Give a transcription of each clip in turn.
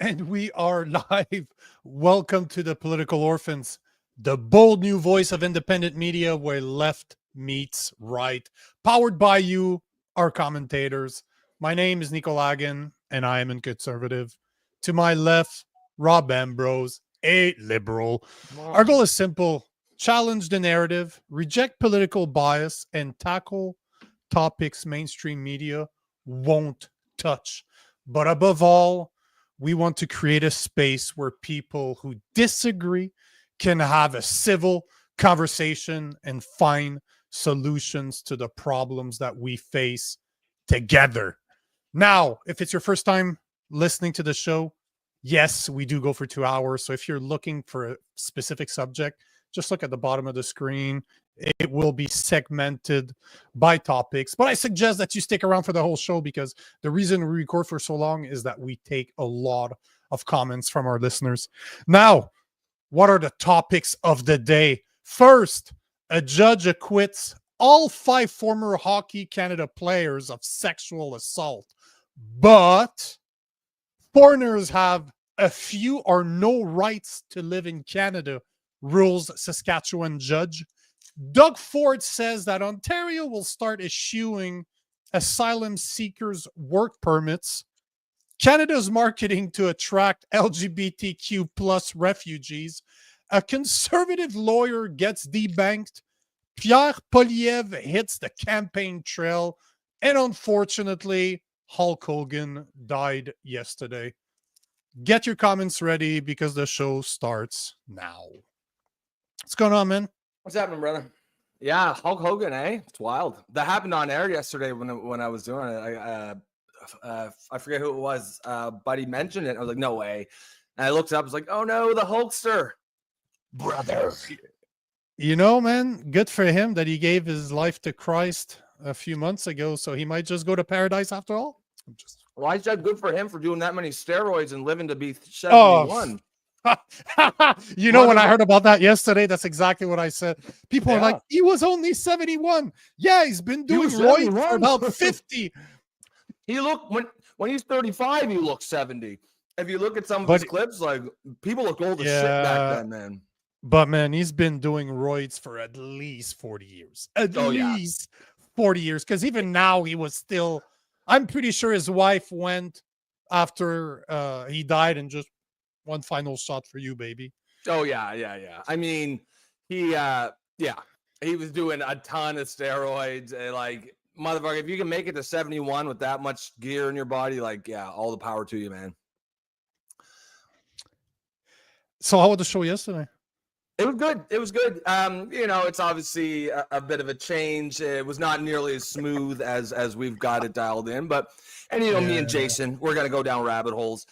And we are live. Welcome to the Political Orphans, the bold new voice of independent media where left meets right. Powered by you, our commentators. My name is Nico Lagan, and I am a conservative. To my left, Rob Ambrose, a liberal. Our goal is simple: challenge the narrative, reject political bias, and tackle topics mainstream media won't touch. But above all, we want to create a space where people who disagree can have a civil conversation and find solutions to the problems that we face together. Now, if it's your first time listening to the show, yes, we do go for 2 hours. So if you're looking for a specific subject, just look at the bottom of the screen. It will be segmented by topics, but I suggest that you stick around for the whole show because the reason we record for so long is that we take a lot of comments from our listeners. Now, what are the topics of the day? First, a judge acquits all 5 former Hockey Canada players of sexual assault, but foreigners have a few or no rights to live in Canada, rules Saskatchewan judge. Doug Ford says that Ontario will start issuing asylum seekers work permits. Canada's marketing to attract LGBTQ plus refugees. A conservative lawyer gets debanked. Pierre Poilievre hits the campaign trail. And unfortunately, Hulk Hogan died yesterday. Get your comments ready because the show starts now. What's going on, man? What's happening, brother? Yeah, Hulk Hogan, eh? It's wild. That happened on air yesterday when I was doing it. I forget who it was, but he mentioned it. I was like, no way. And I looked up. I was like, oh no, the Hulkster, brother. You know, man, good for him that he gave his life to Christ a few months ago. So he might just go to paradise after all. Well, I said good for him for doing that many steroids and living to be 71. You know, when I heard about that yesterday, that's exactly what I said. People are like, he was only 71. Yeah, he's been doing roids for about 50. He looked when he's 35, he looks 70. If you look at some of his clips, like people look old as shit back then, man. But man, he's been doing roids for at least 40 years. At least 40 years. Because even now he was still, I'm pretty sure his wife went after he died and just one final shot for you, baby. Oh yeah. I mean, he was doing a ton of steroids. And like, motherfucker, if you can make it to 71 with that much gear in your body, like, yeah, all the power to you, man. So how was the show yesterday? It was good. You know, it's obviously a bit of a change. It was not nearly as smooth as we've got it dialed in, but you know, me and Jason, we're gonna go down rabbit holes.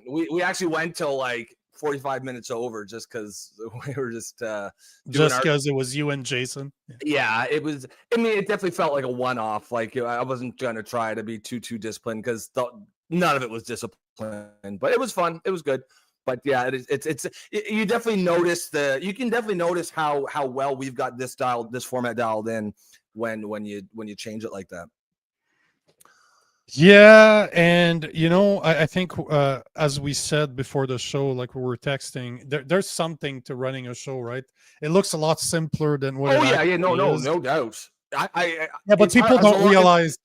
We actually went till like 45 minutes over just because we were just because it was you and Jason. Yeah, it was. I mean, it definitely felt like a one-off. Like I wasn't gonna try to be too disciplined because none of it was disciplined, but it was fun. It was good. But yeah, you definitely notice you can definitely notice how well we've got this format dialed in when you change it like that. Yeah, and you know, I think as we said before the show, like we were texting, there's something to running a show, right? It looks a lot simpler than what. Oh yeah, no doubt. But people don't realize.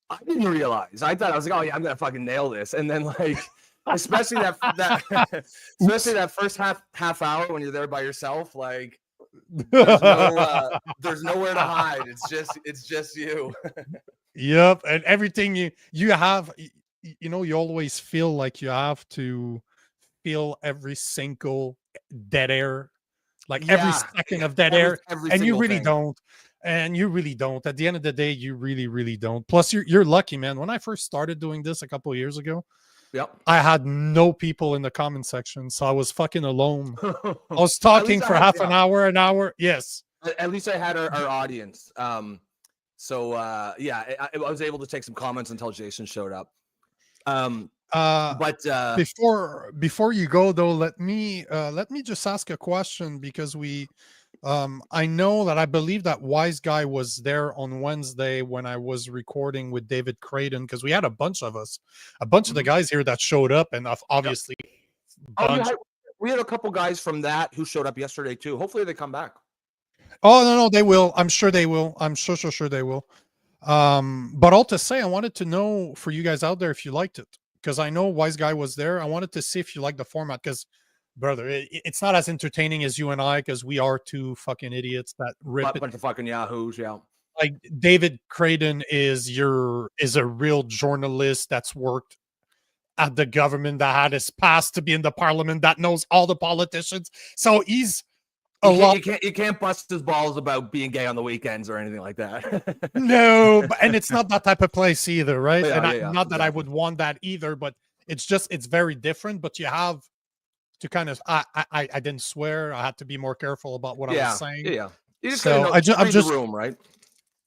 I didn't realize. I thought I was like, oh yeah, I'm gonna fucking nail this, and then like, especially especially that first half hour when you're there by yourself, like. There's nowhere to hide. It's just you. Yep, and everything you have, you know, you always feel like you have to feel every single dead air, like every second of dead air, and you really don't. And you really don't. At the end of the day, you really don't. Plus, you're lucky, man. When I first started doing this a couple of years ago, I had no people in the comment section, so I was fucking alone. I was talking for half an hour. Yes. At least I had our audience. So I was able to take some comments until Jason showed up. But before you go though, let me just ask a question because we I know that I believe that Wise Guy was there on Wednesday when I was recording with David Creighton, because we had a bunch of us, a bunch of the guys here that showed up, and obviously, bunch. We had a couple guys from that who showed up yesterday too. Hopefully they come back. Oh no, they will. I'm sure they will. I'm sure they will. But all to say, I wanted to know for you guys out there if you liked it, because I know Wise Guy was there. I wanted to see if you like the format, because brother, it's not as entertaining as you and I, because we are two fucking idiots that rip a bunch of fucking yahoos. Yeah, like David Creighton is a real journalist that's worked at the government, that had his past to be in the parliament, that knows all the politicians. So he's you can't bust his balls about being gay on the weekends or anything like that. No, and it's not that type of place either, right? Yeah, and not that I would want that either, but it's very different. But you have to kind of I didn't swear. I had to be more careful about what I was saying. Yeah. You just so I'm just the room, right?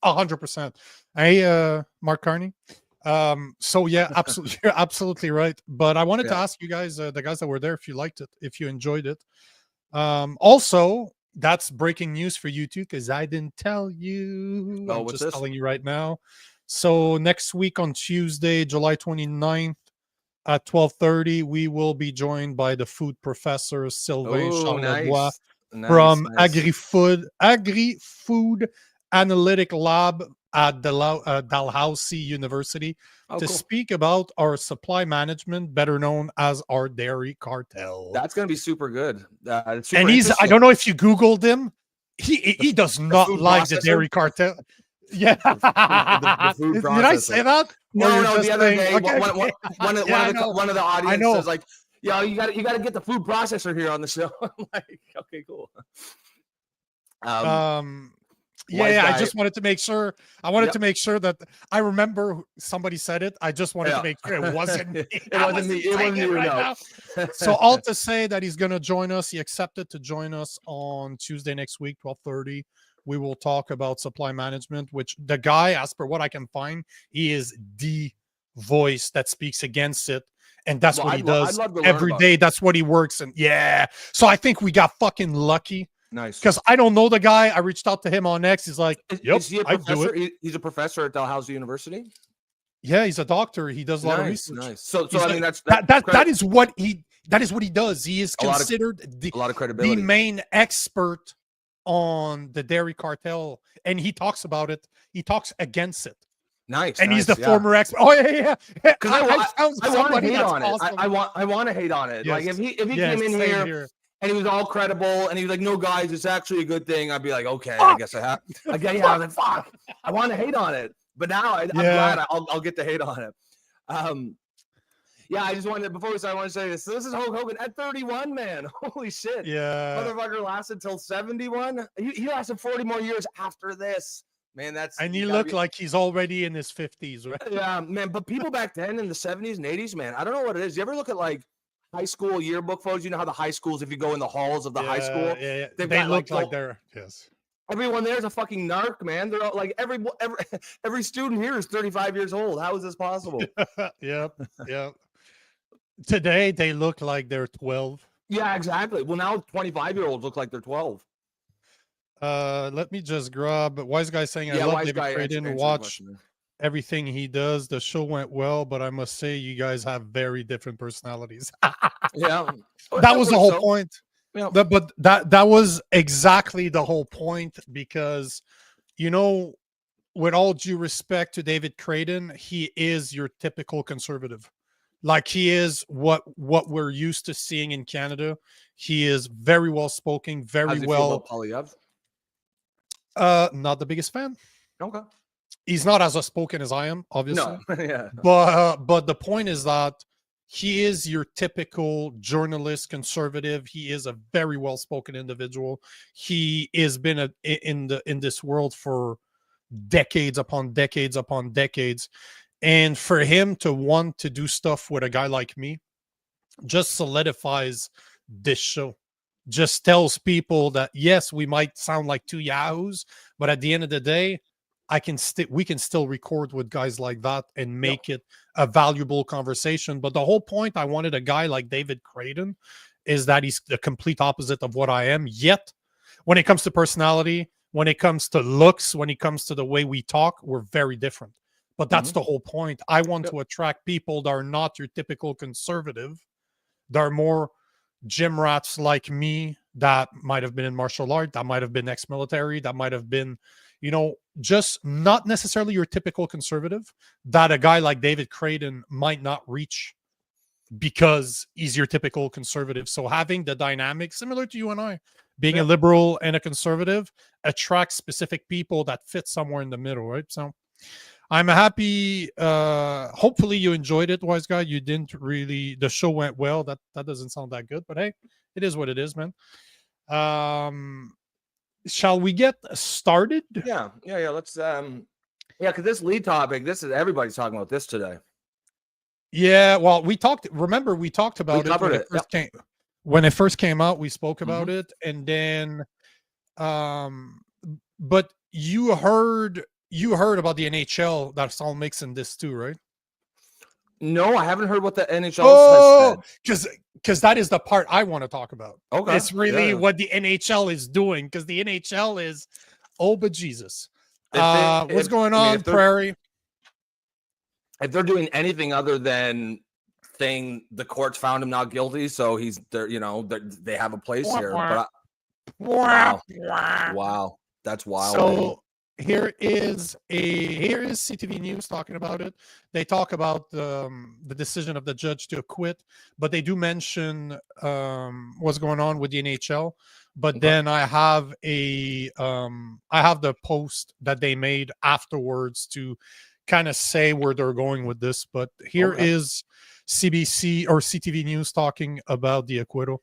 100%. Hey, Mark Carney. So yeah, absolutely, you're absolutely right. But I wanted to ask you guys, the guys that were there, if you liked it, if you enjoyed it. Also, that's breaking news for you too, because I didn't tell you. I'm just telling you right now. So next week on Tuesday, July 29th, at 12:30, we will be joined by the food professor Sylvain Charlebois from Agri-Food Analytic Lab at Dalhousie University to speak about our supply management, better known as our dairy cartel. That's going to be super good. And I don't know if you Googled him. He does not like the dairy cartel. Yeah. Did I say that? No, the other day, one of the audience says like, "Yo, you got to get the food processor here on the show." I'm like, okay, cool. I just wanted to make sure. I wanted to make sure that I remember somebody said it. I just wanted to make sure it wasn't me. It wasn't me. It wasn't you. No. So all to say that he's going to join us. He accepted to join us on Tuesday next week, 12:30. We will talk about supply management, which the guy, as per what I can find, he is the voice that speaks against it. And that's what he does every day. That's what he works. And so I think we got fucking lucky. Nice. Because I don't know the guy. I reached out to him on X. He's like, yep, is he a professor? He's a professor at Dalhousie University? Yeah, he's a doctor. He does a lot of research. Nice. So I mean, that is what he does. He is considered a lot of credibility. The main expert on the dairy cartel, and he talks about it. He talks against it. Nice. And he's the former expert. Oh yeah. Because I want to hate on it. I want to hate on it. Yes. Like if he came in here and he was all credible and he was like, "No, guys, it's actually a good thing," I'd be like, "Okay, I guess I have." I was like, "Fuck, I want to hate on it," but now I'm glad I'll get to hate on it. I just wanted before we start, I want to say this. So this is Hulk Hogan at 31, man. Holy shit. Yeah. Motherfucker lasted till 71. He lasted 40 more years after this. Man, and he looked like he's already in his 50s, right? Yeah, man. But people back then in the 70s and 80s, man, I don't know what it is. You ever look at like high school yearbook photos? You know how the high schools, if you go in the halls of the high school, they look like they're everyone there's a fucking narc, man. They're all like every student here is 35 years old. How is this possible? Yep. Today they look like they're 12. Yeah, exactly. Well, now 25-year-olds look like they're 12. Let me just grab Wise Guy saying I love David Creighton. Watch everything he does. The show went well, but I must say you guys have very different personalities. Yeah. That was the whole point. Yeah. But that was exactly the whole point, because with all due respect to David Creighton, he is your typical conservative. Like he is what we're used to seeing in Canada. He is very well spoken, very well. Poilievre? Not the biggest fan. Okay. He's not as outspoken as I am, obviously. No. Yeah. But the point is that he is your typical journalist, conservative. He is a very well spoken individual. He has been in this world for decades upon decades upon decades. And for him to want to do stuff with a guy like me just solidifies this show. Just tells people that, yes, we might sound like two yahoos, but at the end of the day, we can still record with guys like that and make it a valuable conversation. But the whole point, I wanted a guy like David Creighton, is that he's the complete opposite of what I am. Yet, when it comes to personality, when it comes to looks, when it comes to the way we talk, we're very different. But that's the whole point. I want to attract people that are not your typical conservative, that are more gym rats like me, that might have been in martial art, that might have been ex-military, that might have been, you know, just not necessarily your typical conservative, that a guy like David Creighton might not reach because he's your typical conservative. So having the dynamic similar to you and I, being a liberal and a conservative, attracts specific people that fit somewhere in the middle, right? So I'm happy. Hopefully you enjoyed it, wise guy. You didn't really. The show went well. That doesn't sound that good, but hey, it is what it is, man. Shall we get started? Yeah. Let's. Because this lead topic, everybody's talking about this today. Yeah. Well, we talked. Remember, we talked about it when it. When it first came out. We spoke about it, and then, but you heard about the NHL that's all mixing this too, right? No, I haven't heard what the NHL has said. Because that is the part I want to talk about. Okay. It's really what the NHL is doing, because the NHL is, oh, but Jesus. What's going on, Prairie? If they're doing anything other than saying the courts found him not guilty, so he's there, you know, they have a place here. But wow, that's wild. So here is CTV News talking about it. They talk about the decision of the judge to acquit, but they do mention what's going on with the NHL. But then I have the post that they made afterwards to kind of say where they're going with this. But here is CBC or CTV News talking about the acquittal.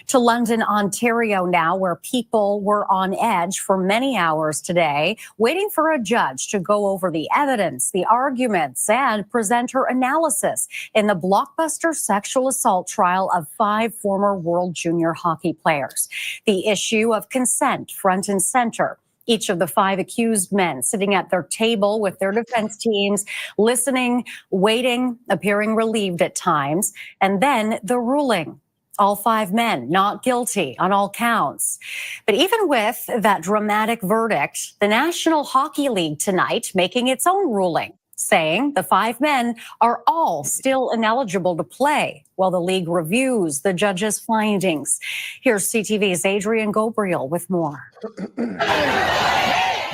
To London, Ontario now, where people were on edge for many hours today, waiting for a judge to go over the evidence, the arguments, and present her analysis in the blockbuster sexual assault trial of 5 former World Junior hockey players. The issue of consent front and center. Each of the 5 accused men sitting at their table with their defense teams, listening, waiting, appearing relieved at times, and then the ruling. All 5 men not guilty on all counts. But even with that dramatic verdict, the National Hockey League tonight making its own ruling, saying the 5 men are all still ineligible to play while the league reviews the judge's findings. Here's CTV's Adrian Gobriel with more.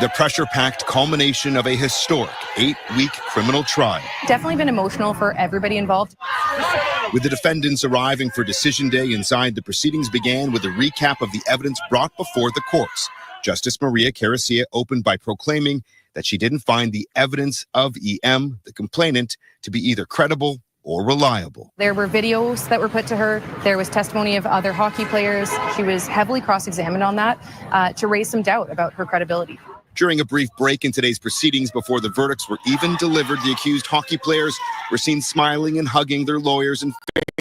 The pressure-packed culmination of a historic 8-week criminal trial. Definitely been emotional for everybody involved. With the defendants arriving for decision day inside, the proceedings began with a recap of the evidence brought before the courts. Justice Maria Caricia opened by proclaiming that she didn't find the evidence of EM, the complainant, to be either credible or reliable. There were videos that were put to her. There was testimony of other hockey players. She was heavily cross-examined on that to raise some doubt about her credibility. During a brief break in today's proceedings before the verdicts were even delivered, the accused hockey players were seen smiling and hugging their lawyers and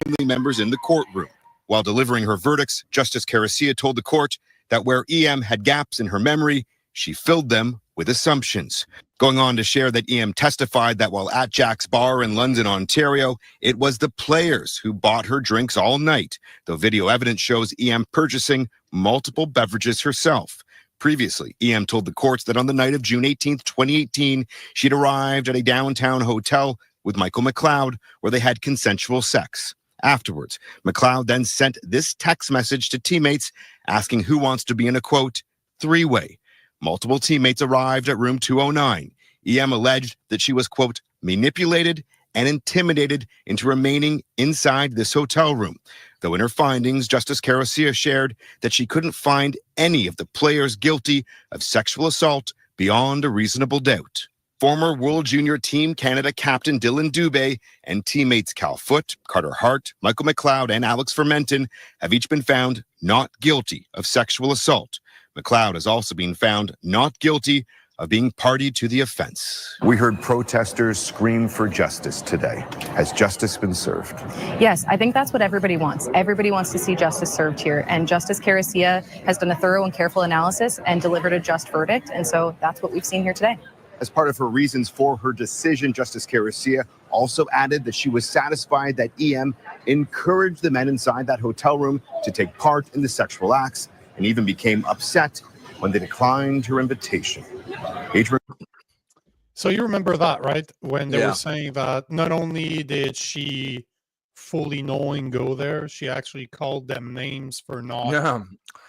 family members in the courtroom. While delivering her verdicts, Justice Caricia told the court that where EM had gaps in her memory, she filled them with assumptions. Going on to share that EM testified that while at Jack's Bar in London, Ontario, it was the players who bought her drinks all night, though video evidence shows EM purchasing multiple beverages herself. Previously, EM told the courts that on the night of June 18, 2018, she'd arrived at a downtown hotel with Michael McLeod, where they had consensual sex. Afterwards, McLeod then sent this text message to teammates asking who wants to be in a, quote, 3-way. Multiple teammates arrived at room 209. EM alleged that she was, quote, manipulated and intimidated into remaining inside this hotel room. Though in her findings, Justice Caricia shared that she couldn't find any of the players guilty of sexual assault beyond a reasonable doubt. Former World Junior Team Canada captain Dylan Dubé and teammates Cal Foote, Carter Hart, Michael McLeod, and Alex Fermenton have each been found not guilty of sexual assault. McLeod has also been found not guilty of being party to the offense. We heard protesters scream for justice today. Has justice been served? Yes, I think that's what everybody wants. Everybody wants to see justice served here. And Justice Caricia has done a thorough and careful analysis and delivered a just verdict. And so that's what we've seen here today. As part of her reasons for her decision, Justice Caricia also added that she was satisfied that EM encouraged the men inside that hotel room to take part in the sexual acts and even became upset when they declined her invitation. Adrian. So you remember that, right? When they Yeah. were saying that not only did she fully knowing go there, she actually called them names for not Yeah.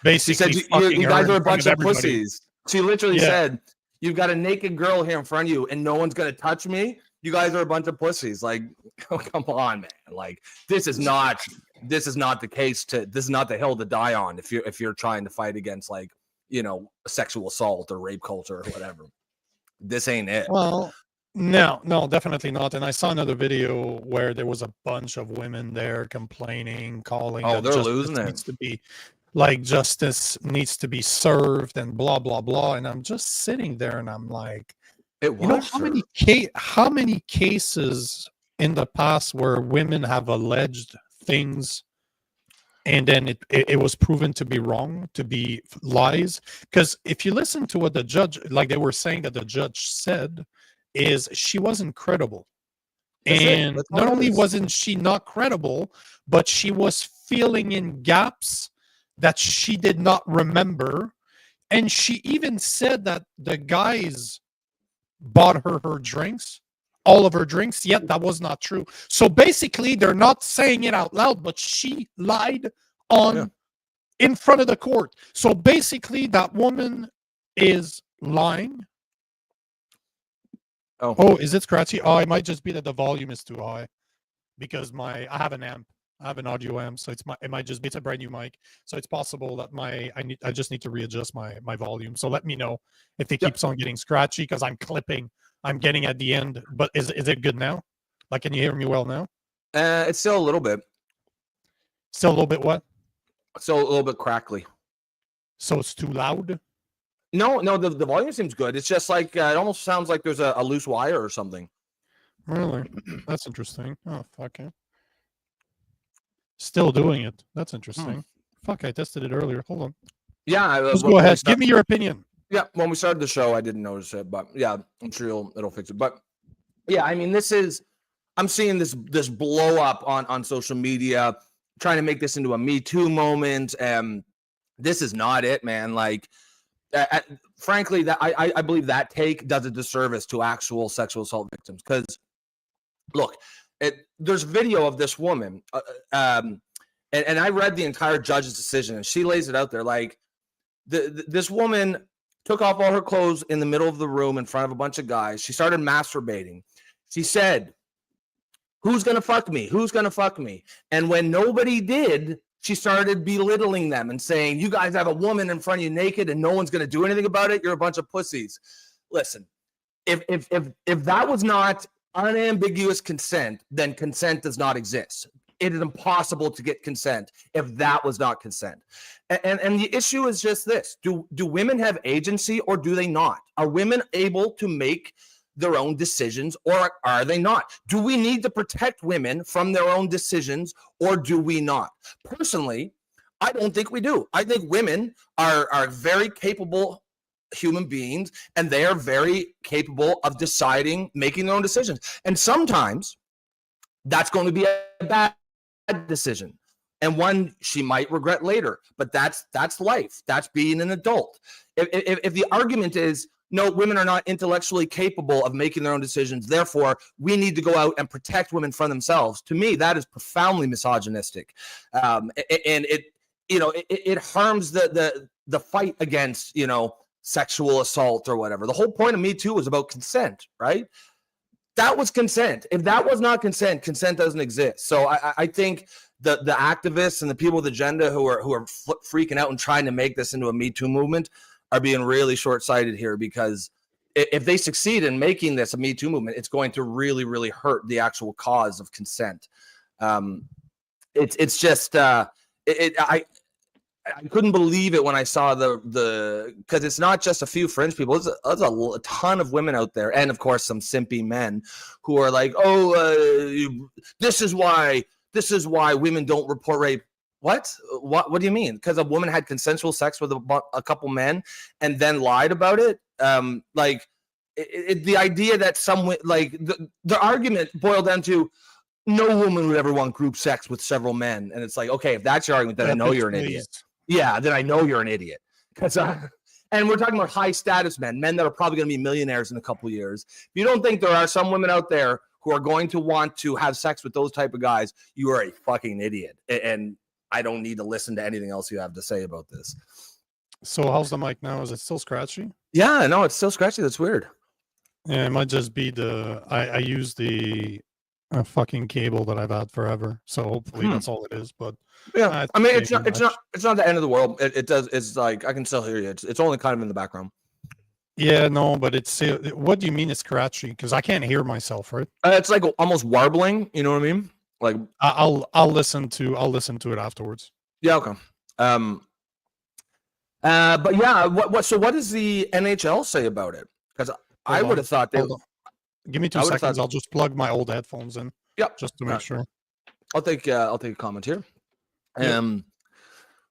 basically She said, you fucking her guys in are a front bunch of everybody. pussies. She literally Yeah. said, you've got a naked girl here in front of you and no one's going to touch me. You guys are a bunch of pussies. Like, oh, come on, man. Like, this is not the case this is not the hill to die on if you're trying to fight against, like, you know, sexual assault or rape culture or whatever. This ain't it. Well, no, definitely not. And I saw another video where there was a bunch of women there complaining, calling. Oh, that they're justice losing it. needs to be, like, justice needs to be served and blah blah blah. And I'm just sitting there and I'm like, It you know, was how many cases in the past where women have alleged things and then it was proven to be wrong, to be lies? Because if you listen to what the judge, like they were saying that the judge said, is she wasn't credible. And not only wasn't she not credible, but she was filling in gaps that she did not remember. And she even said that the guys bought her drinks, all of her drinks, yet that was not true. So basically, they're not saying it out loud, but she lied in front of the court. So basically, that woman is lying. Oh, is it scratchy? Oh, it might just be that the volume is too high because I have an amp. I have an audio amp, so it might just be, it's a brand new mic. So it's possible that I just need to readjust my volume. So let me know if it keeps on getting scratchy because I'm clipping. I'm getting at the end, but is it good now? Like, can you hear me well now? It's still a little bit. Still a little bit what? Still a little bit crackly. So it's too loud? No, the volume seems good. It's just like it almost sounds like there's a loose wire or something. Really? That's interesting. Oh, fuck it. Still doing it. That's interesting. Fuck, I tested it earlier. Hold on. Yeah. Let's go ahead. Give me your opinion. Yeah, when we started the show, I didn't notice it, but yeah, I'm sure it'll fix it. But yeah, I mean, I'm seeing this blow up on social media, trying to make this into a Me Too moment. This is not it, man. Like, frankly, that I believe that take does a disservice to actual sexual assault victims. Because look, there's video of this woman, and I read the entire judge's decision, and she lays it out there. Like, this woman took off all her clothes in the middle of the room in front of a bunch of guys. She started masturbating. She said, "Who's gonna fuck me? Who's gonna fuck me?" And when nobody did, she started belittling them and saying, "You guys have a woman in front of you naked and no one's going to do anything about it. You're a bunch of pussies." Listen, if that was not unambiguous consent, then consent does not exist. It is impossible to get consent if that was not consent. And the issue is just this. Do women have agency or do they not? Are women able to make their own decisions or are they not? Do we need to protect women from their own decisions or do we not? Personally, I don't think we do. I think women are very capable human beings and they are very capable of deciding, making their own decisions. And sometimes that's going to be a bad decision and one she might regret later, but that's life. That's being an adult. If the argument is, no, women are not intellectually capable of making their own decisions, therefore we need to go out and protect women from themselves, to me that is profoundly misogynistic, and it harms the fight against sexual assault or whatever. The whole point of Me Too was about consent, right? That was consent. If that was not consent, consent doesn't exist. So I think the activists and the people with agenda who are freaking out and trying to make this into a Me Too movement are being really short-sighted here, because if they succeed in making this a Me Too movement, it's going to really, really hurt the actual cause of consent. It's just I couldn't believe it when I saw because it's not just a few fringe people. There's a ton of women out there, and of course some simpy men who are like, this is why women don't report rape. What do you mean? Because a woman had consensual sex with a couple men and then lied about it? The idea that the argument boiled down to, no woman would ever want group sex with several men. And it's like, okay, if that's your argument, then I know you're an idiot. yeah, then I know you're an idiot. Because and we're talking about high status men that are probably going to be millionaires in a couple of years. If you don't think there are some women out there who are going to want to have sex with those type of guys, you are a fucking idiot. And I don't need to listen to anything else you have to say about this. So how's the mic now? Is it still scratchy? Yeah, no, it's still scratchy. That's weird. Yeah, it might just be I use the fucking cable that I've had forever. So hopefully that's all it is. But yeah, I mean, it's not the end of the world. It's like I can still hear you. It's only kind of in the background. Yeah, no, but it's what do you mean it's scratchy? Because I can't hear myself, right? It's like almost warbling. You know what I mean? Like I'll listen to it afterwards. Yeah. Okay. But yeah, what does the NHL say about it? Because I would have thought they. Give me 2 seconds. I'll just plug my old headphones in. Yep. Just to make sure. I'll take a comment here.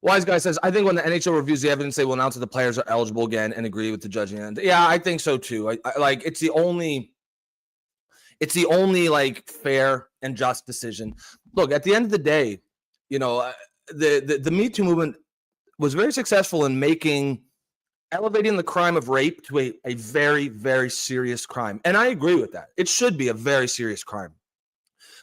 Wise guy says, I think when the NHL reviews the evidence, they will announce that the players are eligible again and agree with the judging end. Yeah, I think so too. I like it's the only like fair and just decision. Look, at the end of the day, you know, the Me Too movement was very successful in elevating the crime of rape to a very, very serious crime. And I agree with that. It should be a very serious crime.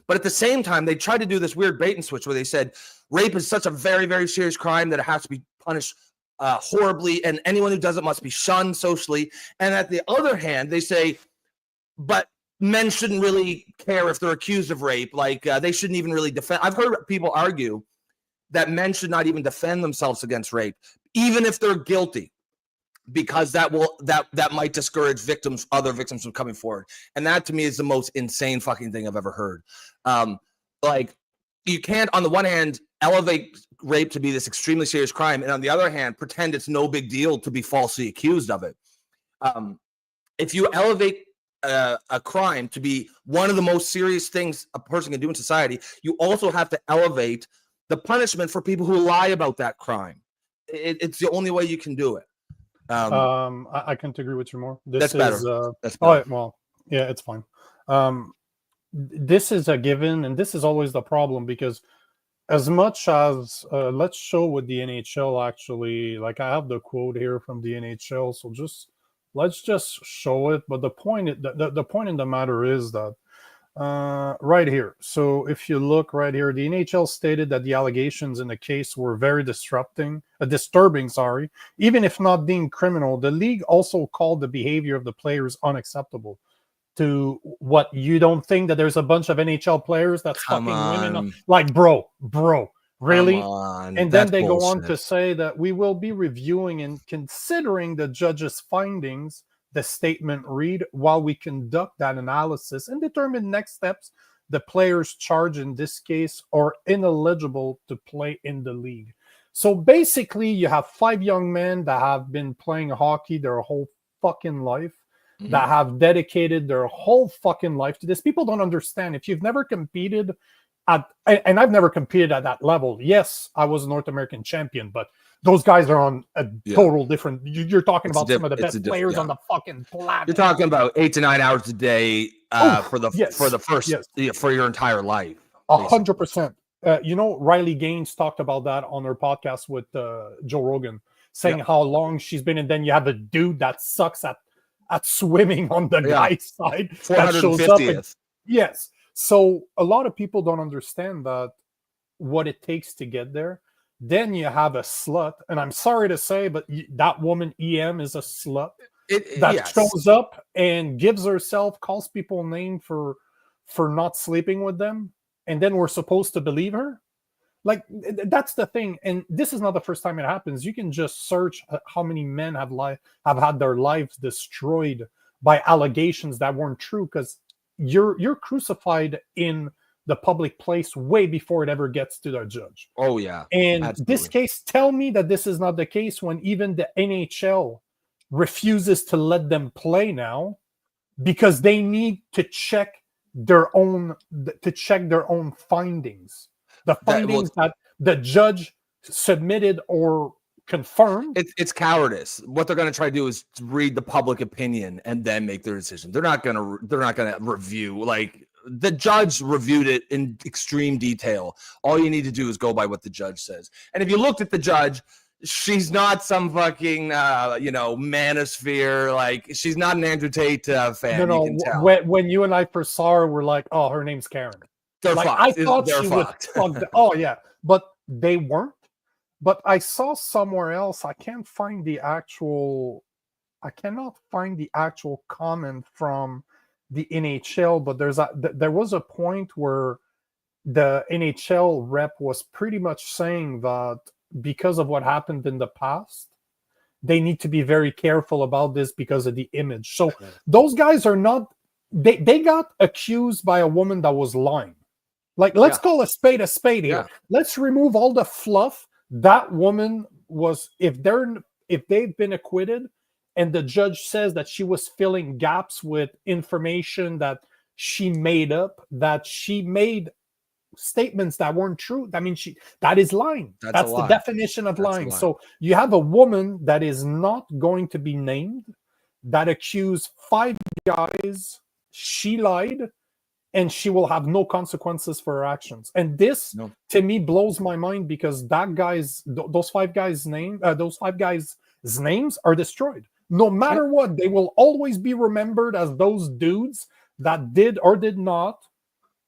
But at the same time, they tried to do this weird bait and switch where they said rape is such a very, very serious crime that it has to be punished horribly, and anyone who does it must be shunned socially. And at the other hand, they say, but men shouldn't really care if they're accused of rape. Like they shouldn't even really defend. I've heard people argue that men should not even defend themselves against rape, even if they're guilty, because that might discourage other victims from coming forward. And that to me is the most insane fucking thing I've ever heard. Like you can't, on the one hand, elevate rape to be this extremely serious crime, and on the other hand, pretend it's no big deal to be falsely accused of it. If you elevate a crime to be one of the most serious things a person can do in society, you also have to elevate the punishment for people who lie about that crime. It's the only way you can do it. I can't agree with you more. That's better. That's better. Well, yeah, it's fine. This is a given, and this is always the problem, because as much as let's show what the NHL actually, like I have the quote here from the NHL, so let's just show it. But the point in the matter is that right here. So if you look right here, the NHL stated that the allegations in the case were very disturbing, even if not deemed criminal. The league also called the behavior of the players unacceptable. To what, you don't think that there's a bunch of NHL players that's fucking women? Like, bro, really? And then they go on to say that we will be reviewing and considering the judge's findings, the statement read, while we conduct that analysis and determine next steps. The players charged in this case are ineligible to play in the league. So basically, you have 5 young men that have been playing hockey their whole fucking life, that have dedicated their whole fucking life to this. People don't understand. If you've never competed and I've never competed at that level. Yes, I was a North American champion, but those guys are on a total different. You're talking about some of the best players on the fucking planet. You're talking about 8 to 9 hours a day for your entire life. 100%. You know, Riley Gaines talked about that on her podcast with Joe Rogan, saying how long she's been, and then you have a dude that sucks at swimming on the guy's side that shows up. Yes. So a lot of people don't understand that what it takes to get there. Then you have a slut, and I'm sorry to say, but that woman EM is a slut that shows up and gives herself, calls people names for not sleeping with them, and then we're supposed to believe her. Like, that's the thing, and this is not the first time it happens. You can just search how many men have had their lives destroyed by allegations that weren't true, because you're crucified in the public place way before it ever gets to the judge. Oh yeah, and absolutely. This case, tell me that this is not the case when even the NHL refuses to let them play now because they need to check their own findings. The findings that the judge submitted or confirmed. It's cowardice. What they're going to try to do is read the public opinion and then make their decision. They're not going to review. Like, the judge reviewed it in extreme detail. All you need to do is go by what the judge says. And if you looked at the judge, she's not some fucking, manosphere. Like, she's not an Andrew Tate fan. No, you can tell. when you and I first saw her, we're like, oh, her name's Karen. They're like, fucked. I thought They're she fucked. was oh, yeah. But they weren't. But I saw somewhere else, I cannot find the actual comment from the NHL, but there was a point where the NHL rep was pretty much saying that because of what happened in the past, they need to be very careful about this because of the image. So those guys are not, they got accused by a woman that was lying. Like, let's call a spade here. Yeah. Let's remove all the fluff. That woman was, if they've been acquitted and the judge says that she was filling gaps with information that she made up, that she made statements that weren't true, I mean, that is lying. That's the definition of lying. So you have a woman that is not going to be named that accused 5 guys she lied, and she will have no consequences for her actions. And this, to me, blows my mind, because those five guys' names are destroyed. No matter what, they will always be remembered as those dudes that did or did not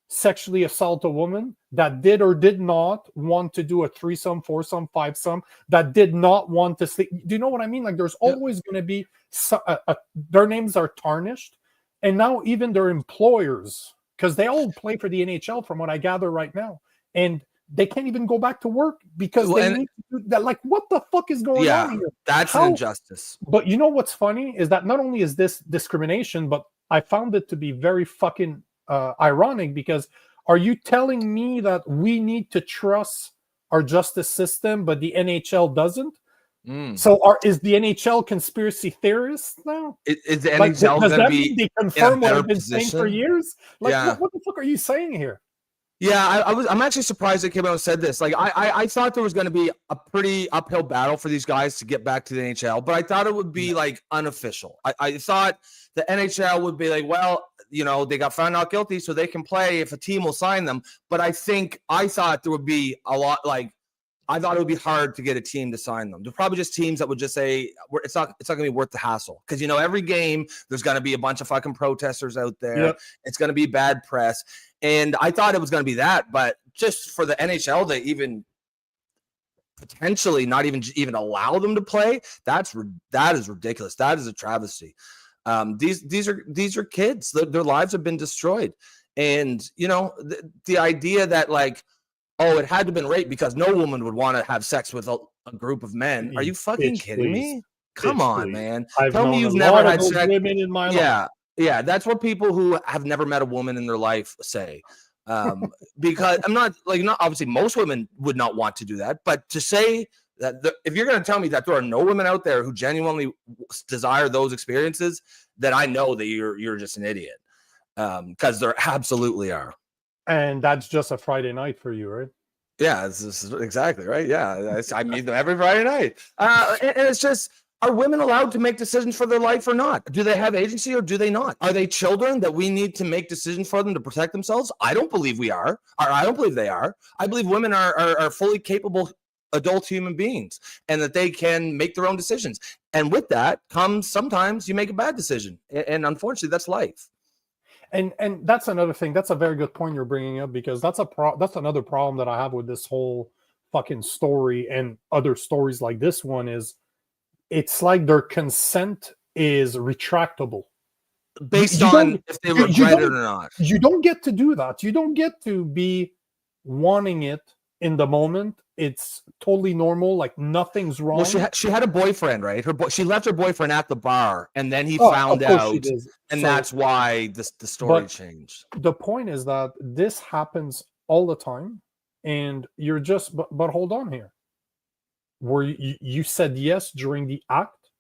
sexually assault a woman, that did or did not want to do a threesome, foursome, fivesome, that did not want to sleep. Do you know what I mean? Like, there's always going to be their names are tarnished, and now even their employers, because they all play for the NHL, from what I gather right now, and they can't even go back to work because they need to do that. Like, what the fuck is going on here? That's an injustice. But you know what's funny is that not only is this discrimination, but I found it to be very fucking ironic, because are you telling me that we need to trust our justice system, but the NHL doesn't? So is the NHL conspiracy theorists now? Is the NHL does going to that be mean they confirm what I've been position? saying for years? Like, what the fuck are you saying here? Yeah, I'm actually surprised they came out and said this. Like, I thought there was going to be a pretty uphill battle for these guys to get back to the NHL, but I thought it would be like unofficial. I thought the NHL would be like, well, they got found not guilty, so they can play if a team will sign them. But I thought there would be a lot, like, I thought it would be hard to get a team to sign them. There's probably just teams that would just say it's not going to be worth the hassle, because every game there's going to be a bunch of fucking protesters out there. Yep. It's going to be bad press, and I thought it was going to be that. But just for the NHL to even potentially not even allow them to play, that is ridiculous. That is a travesty. These are kids. Their lives have been destroyed, and the idea that, like, oh, it had to have been rape because no woman would want to have sex with a group of men. Are you fucking kidding me? Come on, man. Tell me you've never had sex. Women in my life. Yeah. That's what people who have never met a woman in their life say. Because I'm not obviously most women would not want to do that, but to say that if you're going to tell me that there are no women out there who genuinely desire those experiences, then I know that you're just an idiot. Because there absolutely are. And that's just a Friday night for you, right? Yeah, exactly right. Yeah, I meet them every Friday night. And it's just, are women allowed to make decisions for their life or not? Do they have agency or do they not? Are they children that we need to make decisions for them to protect themselves? I don't believe we are. Or I don't believe they are. I believe women are fully capable adult human beings, and that they can make their own decisions. And with that comes sometimes you make a bad decision, and unfortunately, that's life. And that's another thing. That's a very good point you're bringing up, because that's another problem that I have with this whole fucking story and other stories like this one is it's like their consent is retractable. Based on if they regret it or not. You don't get to do that. You don't get to be wanting it in the moment. It's totally normal, like nothing's wrong. Well, she had a boyfriend, right? She left her boyfriend at the bar, and then he found out, and that's why the story changed. The point is that this happens all the time, and you're just but hold on here. Where you said yes during the act,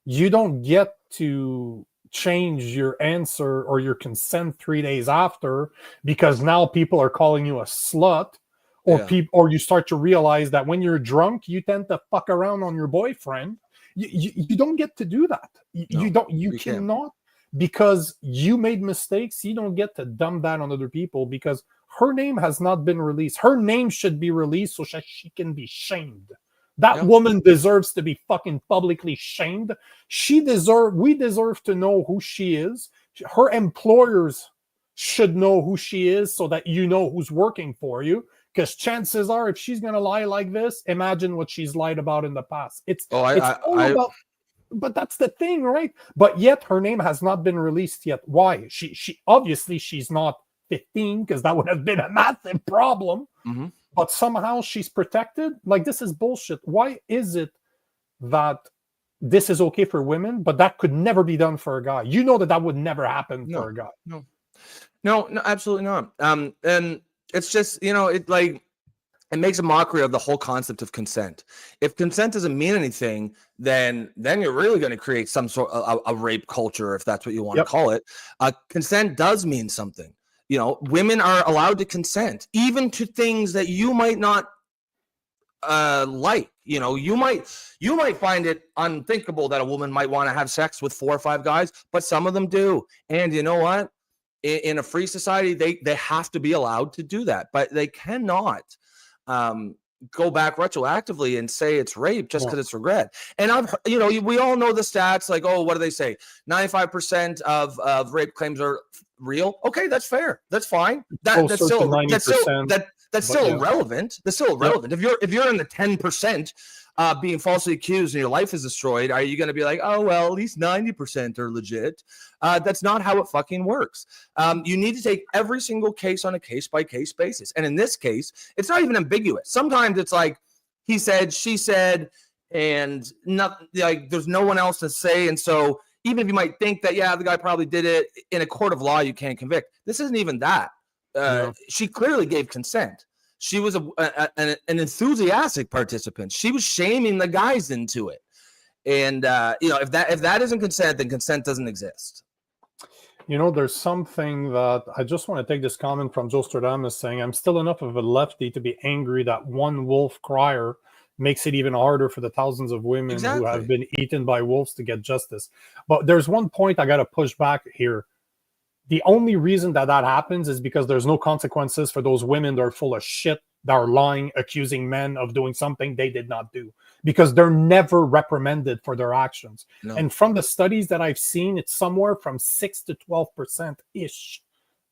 you don't get to change your answer or your consent 3 days after, because now people are calling you a slut. Or you start to realize that when you're drunk, you tend to fuck around on your boyfriend. You don't get to do that. You cannot because you made mistakes, you don't get to dump that on other people because her name has not been released. Her name should be released so she can be shamed. That woman deserves to be fucking publicly shamed. We deserve to know who she is. Her employers should know who she is so that you know who's working for you. Because chances are, if she's going to lie like this, imagine what she's lied about in the past. But that's the thing, right? But yet her name has not been released yet. Why? She obviously she's not 15 because that would have been a massive problem. Mm-hmm. But somehow she's protected. Like, this is bullshit. Why is it that this is okay for women, but that could never be done for a guy? You know that would never happen for a guy. No, absolutely not. And it's just, it makes a mockery of the whole concept of consent. If consent doesn't mean anything, then you're really going to create some sort of a rape culture, if that's what you want to call it. Consent does mean something. Women are allowed to consent, even to things that you might not like. You might find it unthinkable that a woman might want to have sex with 4 or 5 guys, but some of them do. And you know what? In a free society, they have to be allowed to do that, but they cannot go back retroactively and say it's rape just because it's regret. And we all know the stats, like, what do they say? 95% of rape claims are real. Okay, that's fair. That's fine. That's still irrelevant. That's still irrelevant. If you're in the 10% being falsely accused and your life is destroyed, are you going to be like, oh, well, at least 90% are legit? That's not how it fucking works. You need to take every single case on a case-by-case basis. And in this case, it's not even ambiguous. Sometimes it's like he said, she said, and there's no one else to say. And so even if you might think that, the guy probably did it, in a court of law, you can't convict. This isn't even that. She clearly gave consent. She was an enthusiastic participant. She was shaming the guys into it. And, if that isn't consent, then consent doesn't exist. There's something that I just want to take this comment from Joe Stradamus saying, I'm still enough of a lefty to be angry that one wolf crier makes it even harder for the thousands of women who have been eaten by wolves to get justice. But there's one point I got to push back here. The only reason that happens is because there's no consequences for those women that are full of shit, that are lying, accusing men of doing something they did not do, because they're never reprimanded for their actions. No. And from the studies that I've seen, it's somewhere from 6 to 12%-ish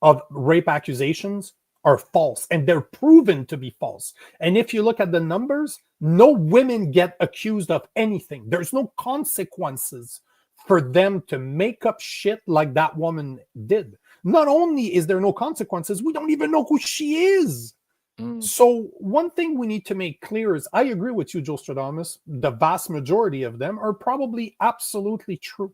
of rape accusations are false, and they're proven to be false. And if you look at the numbers, no women get accused of anything. There's no consequences for them to make up shit like that woman did. Not only is there no consequences, we don't even know who she is. So one thing we need to make clear is, I agree with you, Joe Stradamus, the vast majority of them are probably absolutely true.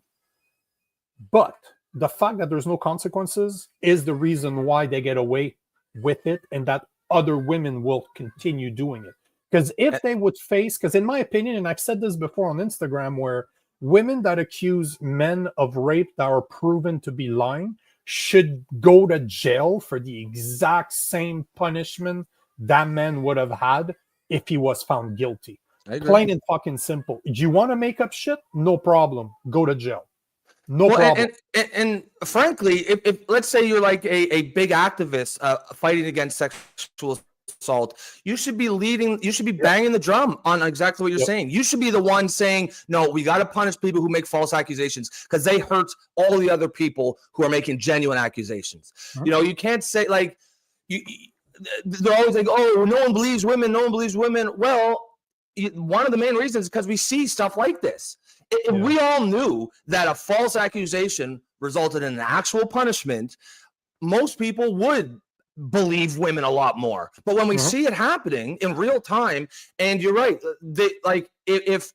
But the fact that there's no consequences is the reason why they get away with it, and that other women will continue doing it. Because if they would face, because in my opinion, and I've said this before on Instagram, where women that accuse men of rape that are proven to be lying should go to jail for the exact same punishment that man would have had if he was found guilty. Plain and fucking simple. Do you want to make up shit? No problem. Go to jail. No problem. And frankly, if let's say you're like a big activist fighting against sexual assault, you should be banging the drum on exactly what you're saying. You should be the one saying, no, we got to punish people who make false accusations because they hurt all the other people who are making genuine accusations. You can't say they're always like, oh, no one believes women. Well, one of the main reasons is because we see stuff like this. If we all knew that a false accusation resulted in an actual punishment, most people would believe women a lot more. But when we see it happening in real time, and you're right, if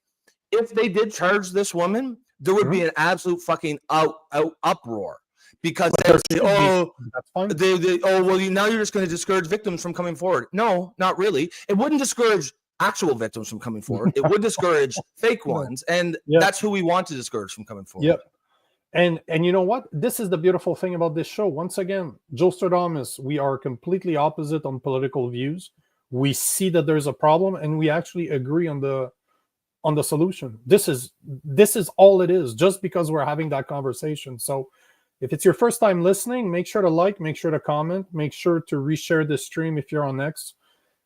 they did charge this woman, there would be an absolute fucking uproar, because now you're just going to discourage victims from coming forward. No, not really. It wouldn't discourage actual victims from coming forward. It would discourage fake ones, and that's who we want to discourage from coming forward. And you know what? This is the beautiful thing about this show. Once again, Joe Stradamus, we are completely opposite on political views. We see that there's a problem, and we actually agree on on the solution. This is all it is, just because we're having that conversation. So if it's your first time listening, make sure to like, make sure to comment, make sure to reshare this stream if you're on X.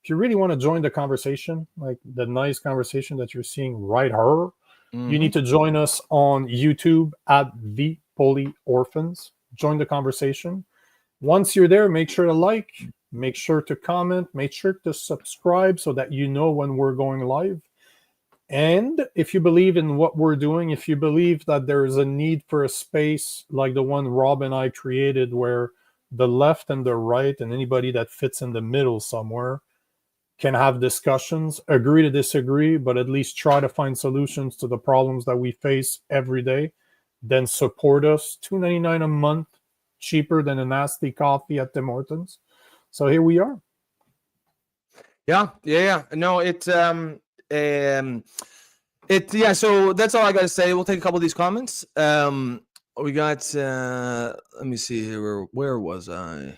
If you really want to join the conversation, like the nice conversation that you're seeing right here, you need to join us on YouTube at the Poli Orphans. Join the conversation. Once you're there, make sure to like, make sure to comment, make sure to subscribe so that you know when we're going live. And if you believe in what we're doing, if you believe that there is a need for a space like the one Rob and I created, where the left and the right and anybody that fits in the middle somewhere can have discussions, agree to disagree, but at least try to find solutions to the problems that we face every day, then support us. $2.99 a month, cheaper than a nasty coffee at Tim Hortons. So here we are. Yeah. No, so that's all I got to say. We'll take a couple of these comments. We got, let me see here. Where was I?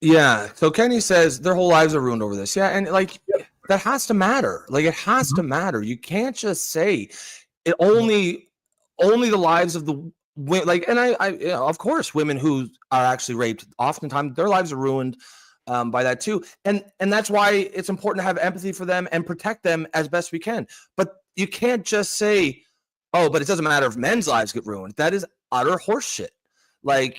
Yeah. So Kenny says their whole lives are ruined over this. Yeah. And like, that has to matter. Like, it has to matter. You can't just say it only the lives of the, like, and I of course, women who are actually raped, oftentimes their lives are ruined by that too. And that's why it's important to have empathy for them and protect them as best we can. But you can't just say, oh, but it doesn't matter if men's lives get ruined. That is utter horseshit. Like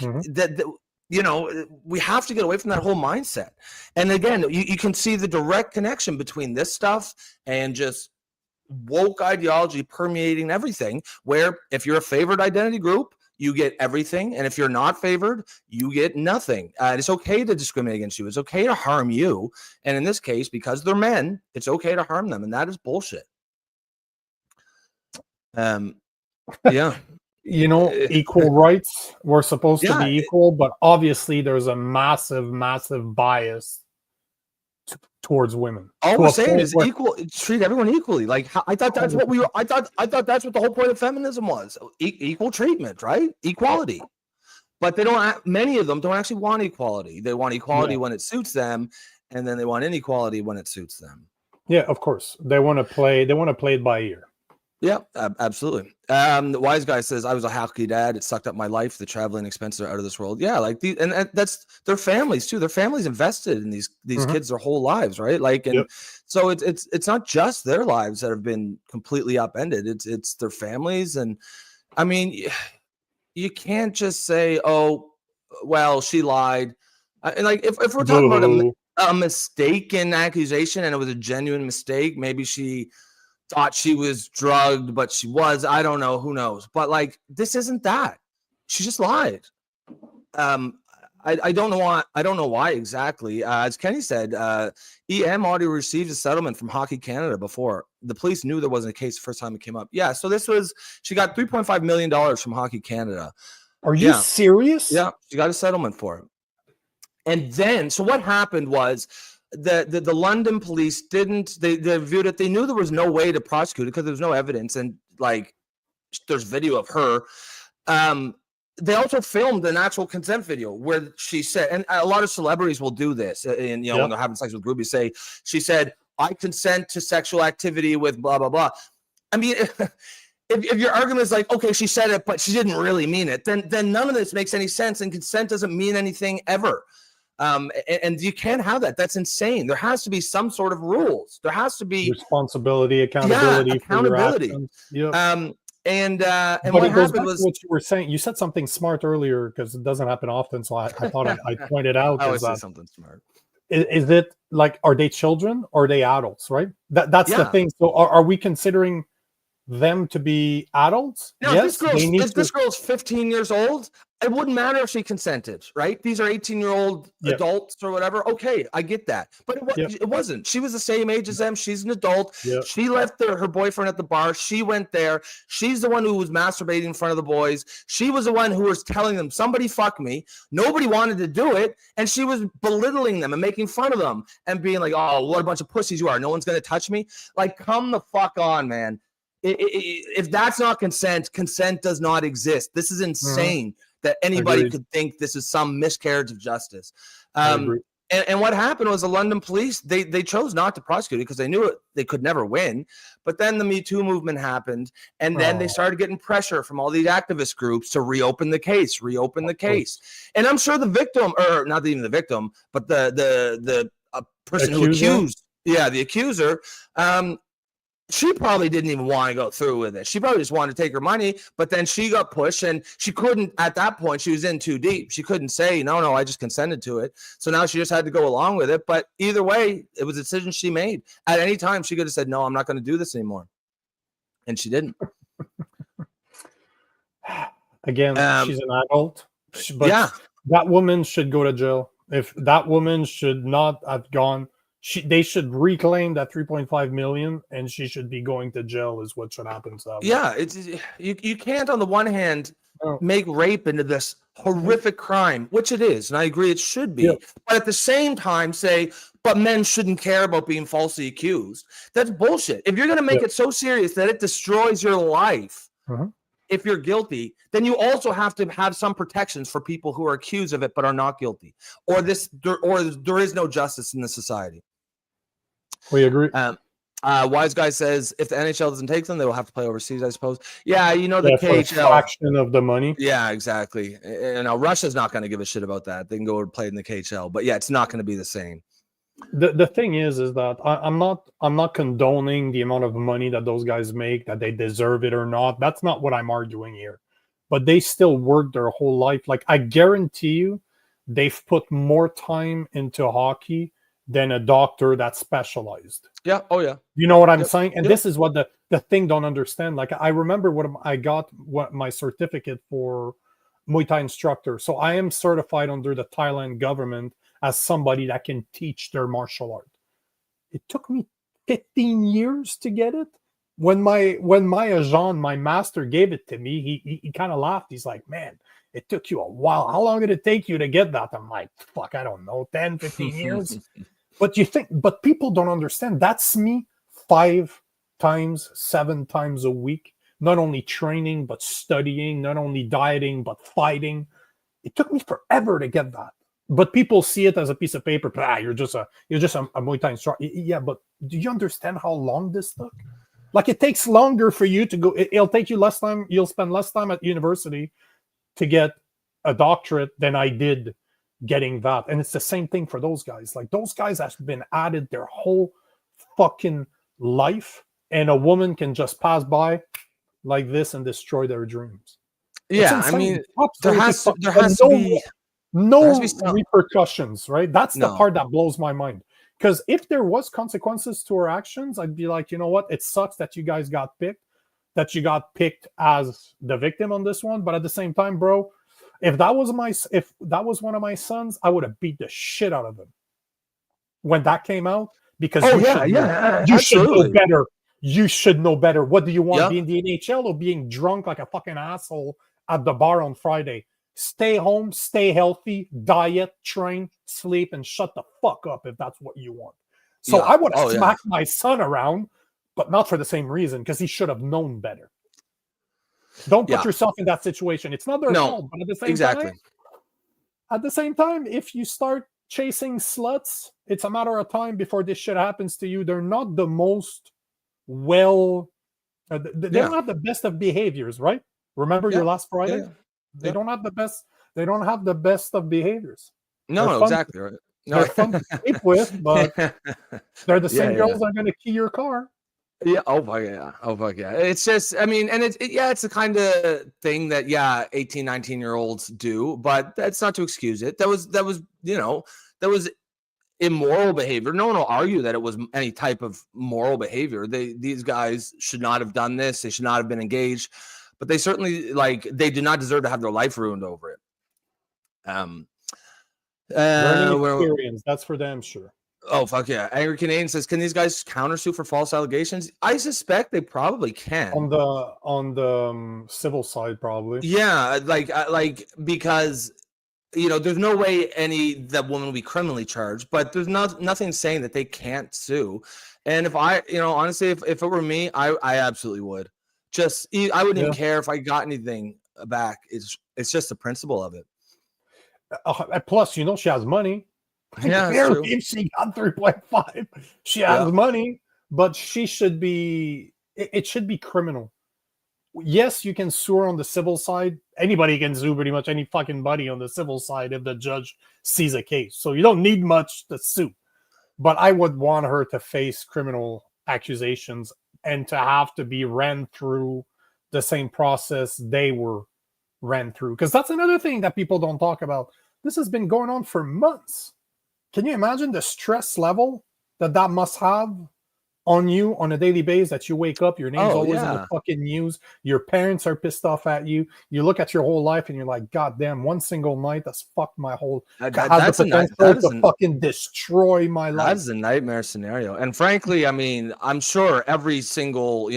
we have to get away from that whole mindset. And again, you can see the direct connection between this stuff and just woke ideology permeating everything, where if you're a favored identity group, you get everything, and if you're not favored, you get nothing. And it's okay to discriminate against you. It's okay to harm you. And in this case, because they're men, it's okay to harm them, and that is bullshit. Yeah. Equal rights. We're supposed to be equal, but obviously there's a massive, massive bias towards women. All we're saying is equal. Treat everyone equally. Like, I thought that's what we were. I thought that's what the whole point of feminism was. Equal treatment, right? Equality. But they don't. Many of them don't actually want equality. They want equality when it suits them, and then they want inequality when it suits them. Yeah, of course. They want to play. They want to play it by ear. Yeah, absolutely. The wise guy says, I was a hockey dad. It sucked up my life. The traveling expenses are out of this world. Yeah, like and that's their families too. Their families invested in these kids their whole lives, right? Like, and so it's not just their lives that have been completely upended. It's their families. And I mean, you can't just say, oh, well, she lied. And like, if we're talking about a mistaken accusation and it was a genuine mistake, maybe she thought she was drugged, but she was. I don't know. Who knows? But like, this isn't that. She just lied. I don't know why. I don't know why exactly. As Kenny said, EM already received a settlement from Hockey Canada before. The police knew there wasn't a case the first time it came up. Yeah. So she got $3.5 million from Hockey Canada. Are you serious? Yeah. She got a settlement for it. And then, so what happened was, the London police didn't, they viewed it, they knew there was no way to prosecute it because there was no evidence, and like there's video of her. They also filmed an actual consent video where she said, and a lot of celebrities will do this, and when they're having sex with groupies, she said, I consent to sexual activity with blah blah blah. I mean, if your argument is like, okay, she said it but she didn't really mean it, then none of this makes any sense, and consent doesn't mean anything ever. And you can't have that. That's insane. There has to be some sort of rules. There has to be responsibility, accountability. Accountability. And what happened was what you were saying. You said something smart earlier, because it doesn't happen often. So I thought I pointed out. I always say something smart. Is it like, are they children or are they adults? Right. That's the thing. So are we considering them to be adults? No, yes, this girl's 15 years old. It wouldn't matter if she consented, right? These are 18-year-old adults or whatever. Okay, I get that. But it wasn't. She was the same age as them. She's an adult. She left her boyfriend at the bar. She went there. She's the one who was masturbating in front of the boys. She was the one who was telling them, somebody fuck me. Nobody wanted to do it. And she was belittling them and making fun of them and being like, oh, what a bunch of pussies you are. No one's going to touch me. Like, come the fuck on, man. If that's not consent does not exist. This is insane that anybody could think this is some miscarriage of justice. And what happened was the London police, they chose not to prosecute it because they knew they could never win. But then the Me Too movement happened, and then they started getting pressure from all these activist groups to reopen the case. And I'm sure the victim, or not even the victim, but the person who accused, the accuser, she probably didn't even want to go through with it. She probably just wanted to take her money, but then she got pushed, and she couldn't, at that point, she was in too deep. She couldn't say, no, I just consented to it. So now she just had to go along with it. But either way, it was a decision she made. At any time, she could have said, no, I'm not going to do this anymore. And she didn't. Again, she's an adult. But that woman should go to jail. If that woman should not have gone, they should reclaim that 3.5 million, and she should be going to jail. Is what should happen to that. Yeah, it's you can't on the one hand make rape into this horrific crime, which it is, and I agree it should be. But at the same time, say, but men shouldn't care about being falsely accused. That's bullshit. If you're going to make it so serious that it destroys your life, if you're guilty, then you also have to have some protections for people who are accused of it but are not guilty, or there is no justice in the society. We agree. Wise Guy says if the NHL doesn't take them, they will have to play overseas, I suppose. Yeah, the KHL fraction of the money. Yeah, exactly. And now Russia's not going to give a shit about that. They can go and play in the KHL, but yeah, it's not going to be the same. The thing is that I'm not condoning the amount of money that those guys make, that they deserve it or not. That's not what I'm arguing here. But they still work their whole life. Like, I guarantee you, they've put more time into hockey than a doctor that's specialized. Yeah. Oh, yeah. You know what I'm saying? And this is what the thing don't understand. Like, I remember what my certificate for Muay Thai instructor. So I am certified under the Thailand government as somebody that can teach their martial art. It took me 15 years to get it. When my agent, my master, gave it to me, he kind of laughed. He's like, man, it took you a while. How long did it take you to get that? I'm like, fuck, I don't know, 10, 15 years. But people don't understand. That's me 5 times, 7 times a week, not only training, but studying, not only dieting, but fighting. It took me forever to get that. But people see it as a piece of paper. You're just a Muay Thai instructor. Yeah, but do you understand how long this took? Like, it takes longer for you to go. It'll take you less time. You'll spend less time at university to get a doctorate than I did getting that. And it's the same thing for those guys. Like, those guys have been at it their whole fucking life, and a woman can just pass by like this and destroy their dreams. Yeah, I mean, there has to be no repercussions, right? That's the part that blows my mind. Because if there was consequences to her actions, I'd be like, you know what? It sucks that you guys got picked, that you got picked as the victim on this one. But at the same time, bro, if that was one of my sons, I would have beat the shit out of him when that came out. Because you should know better. You should know better. What do you want? Being the NHL or being drunk like a fucking asshole at the bar on Friday? Stay home, stay healthy, diet, train, sleep, and shut the fuck up if that's what you want. So I would have smacked my son around, but not for the same reason, because he should have known better. Don't put yourself in that situation. It's not their fault, but at the same time, if you start chasing sluts, it's a matter of time before this shit happens to you. They're not the most they don't have the best of behaviors, right? Remember your last Friday? They don't have the best. They don't have the best of behaviors. No, exactly right. No. They're fun to sleep with, but they're the same girls that are going to key your car. Yeah. Oh fuck yeah. It's just, I mean, and it's the kind of thing that 18, 19-year-olds do, but that's not to excuse it. That was immoral behavior. No one will argue that it was any type of moral behavior. These guys should not have done this. They should not have been engaged. But they certainly, they do not deserve to have their life ruined over it. Experience, that's for damn sure. Oh, fuck yeah. Angry Canadian says, can these guys countersue for false allegations? I suspect they probably can. On the civil side, probably. Yeah, because, there's no way that woman will be criminally charged, but there's nothing saying that they can't sue. And if honestly, if it were me, I absolutely would. I wouldn't even care if I got anything back. It's just the principle of it. Plus, she has money. Yeah, that's Clearly, true. if she got 3.5, she has money, but she should be. It should be criminal. Yes, you can sue her on the civil side. Anybody can sue pretty much any fucking buddy on the civil side if the judge sees a case. So you don't need much to sue. But I would want her to face criminal accusations and to have to be ran through the same process they were ran through. Because that's another thing that people don't talk about. This has been going on for months. Can you imagine the stress level that must have on you on a daily basis, that you wake up, your name's always in the fucking news, your parents are pissed off at you, you look at your whole life and you're like, God damn, one single night that's fucked my whole that's the potential to fucking destroy my life. That's a nightmare scenario. And frankly, I mean, I'm sure every single,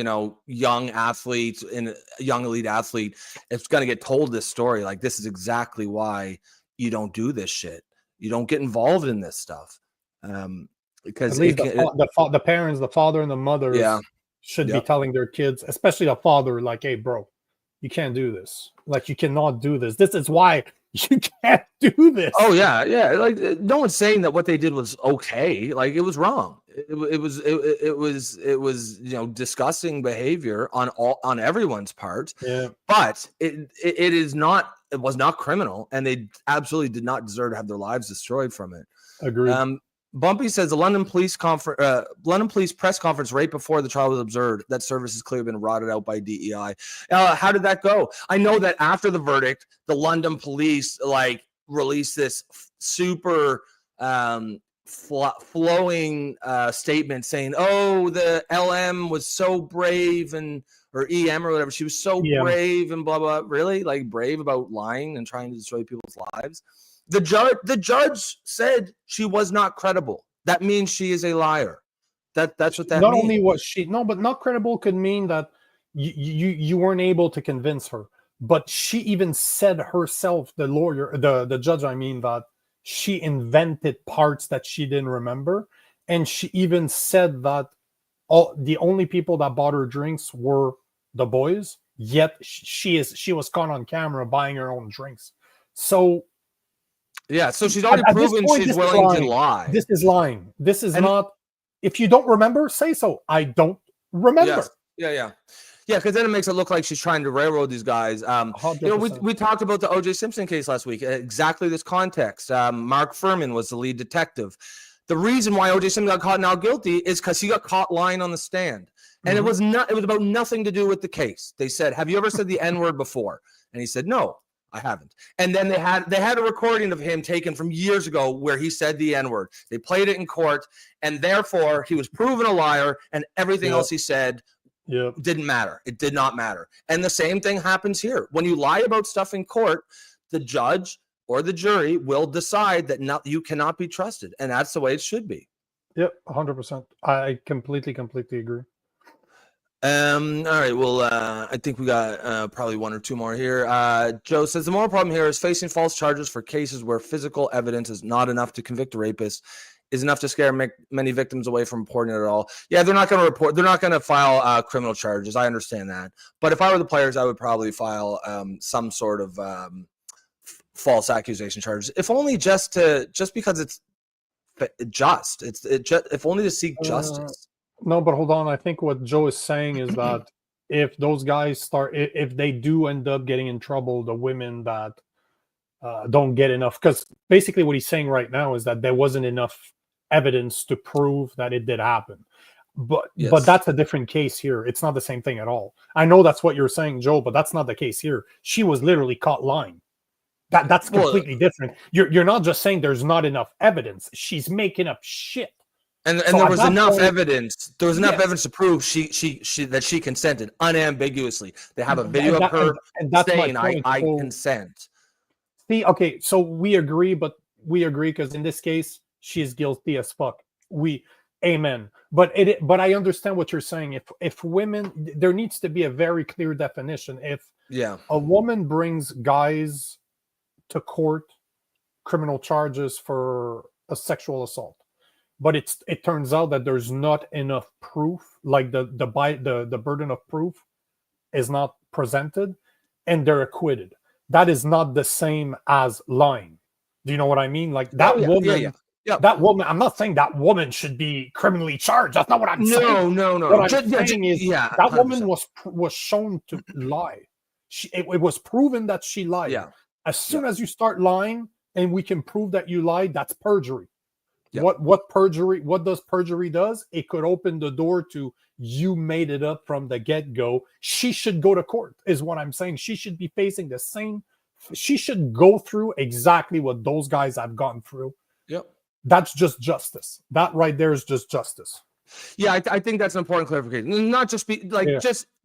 young athlete and young elite athlete is going to get told this story. Like, this is exactly why you don't do this shit. You don't get involved in this stuff. Because at least the parents, the father and the mother, should be telling their kids, especially the father, like, hey, bro, you can't do this. Like, you cannot do this. This is why you can't do this. Oh yeah, yeah. Like, no one's saying that what they did was okay. Like, it was wrong. It was disgusting behavior on everyone's part. Yeah. But it was not criminal, and they absolutely did not deserve to have their lives destroyed from it. Agreed. Bumpy says the London Police press conference right before the trial was observed that service has clearly been rotted out by DEI. How did that go? I know that after the verdict, the London Police released this super flowing statement saying, "Oh, the LM was so brave," or EM or whatever. She was so brave and blah blah. Really, like, brave about lying and trying to destroy people's lives. The judge said she was not credible. That means she is a liar. That's what that means. Not only was she but not credible could mean that you weren't able to convince her. But she even said herself, the lawyer, the judge, I mean, that she invented parts that she didn't remember, and she even said that the only people that bought her drinks were the boys. Yet she was caught on camera buying her own drinks. So. Yeah, so she's already proven she's willing to lie. This is lying. This is not. If you don't remember, say so. I don't remember. Yes. Yeah, because then it makes it look like she's trying to railroad these guys. We talked about the O.J. Simpson case last week. Exactly this context. Mark Furman was the lead detective. The reason why O.J. Simpson got caught now guilty is because he got caught lying on the stand, and it was about nothing to do with the case. They said, "Have you ever said the N-word before?" And he said, "No, I haven't." And then they had a recording of him taken from years ago where he said the N-word. They played it in court, and therefore he was proven a liar, and everything else he said didn't matter. It did not matter. And the same thing happens here. When you lie about stuff in court, the judge or the jury will decide that you cannot be trusted, and that's the way it should be. Yep, 100%. I completely agree. All right. Well, I think we got probably one or two more here. Joe says the moral problem here is facing false charges for cases where physical evidence is not enough to convict a rapist, is enough to scare many victims away from reporting it at all. Yeah, they're not going to report. They're not going to file criminal charges. I understand that. But if I were the players, I would probably file some sort of false accusation charges, if only just because it's just. If only to seek justice. No, but hold on. I think what Joe is saying is that if those guys if they do end up getting in trouble, the women that don't get enough, because basically what he's saying right now is that there wasn't enough evidence to prove that it did happen. But that's a different case here. It's not the same thing at all. I know that's what you're saying, Joe, but that's not the case here. She was literally caught lying. That's completely different. You're not just saying there's not enough evidence. She's making up shit. And so there was enough evidence. There was enough evidence to prove that she consented unambiguously. They have a video of her saying, "I consent." See, okay, so we agree because in this case she is guilty as fuck. Amen. But I understand what you're saying. If women, there needs to be a very clear definition. If a woman brings guys to court, criminal charges for a sexual assault, but it turns out that there's not enough proof, like the burden of proof is not presented, and they're acquitted. That is not the same as lying. Do you know what I mean? Like that woman. That woman, I'm not saying that woman should be criminally charged. That's not what I'm saying. No. What I'm saying is that 100%. woman was shown to lie. It was proven that she lied. Yeah. As soon as you start lying and we can prove that you lied, that's perjury. Yeah. What does perjury does? It could open the door to you made it up from the get-go. She should go to court, is what I'm saying. She should be facing the same. She should go through exactly what those guys have gone through. Yep. That's just justice. That right there is just justice. Yeah, I think that's an important clarification. Not just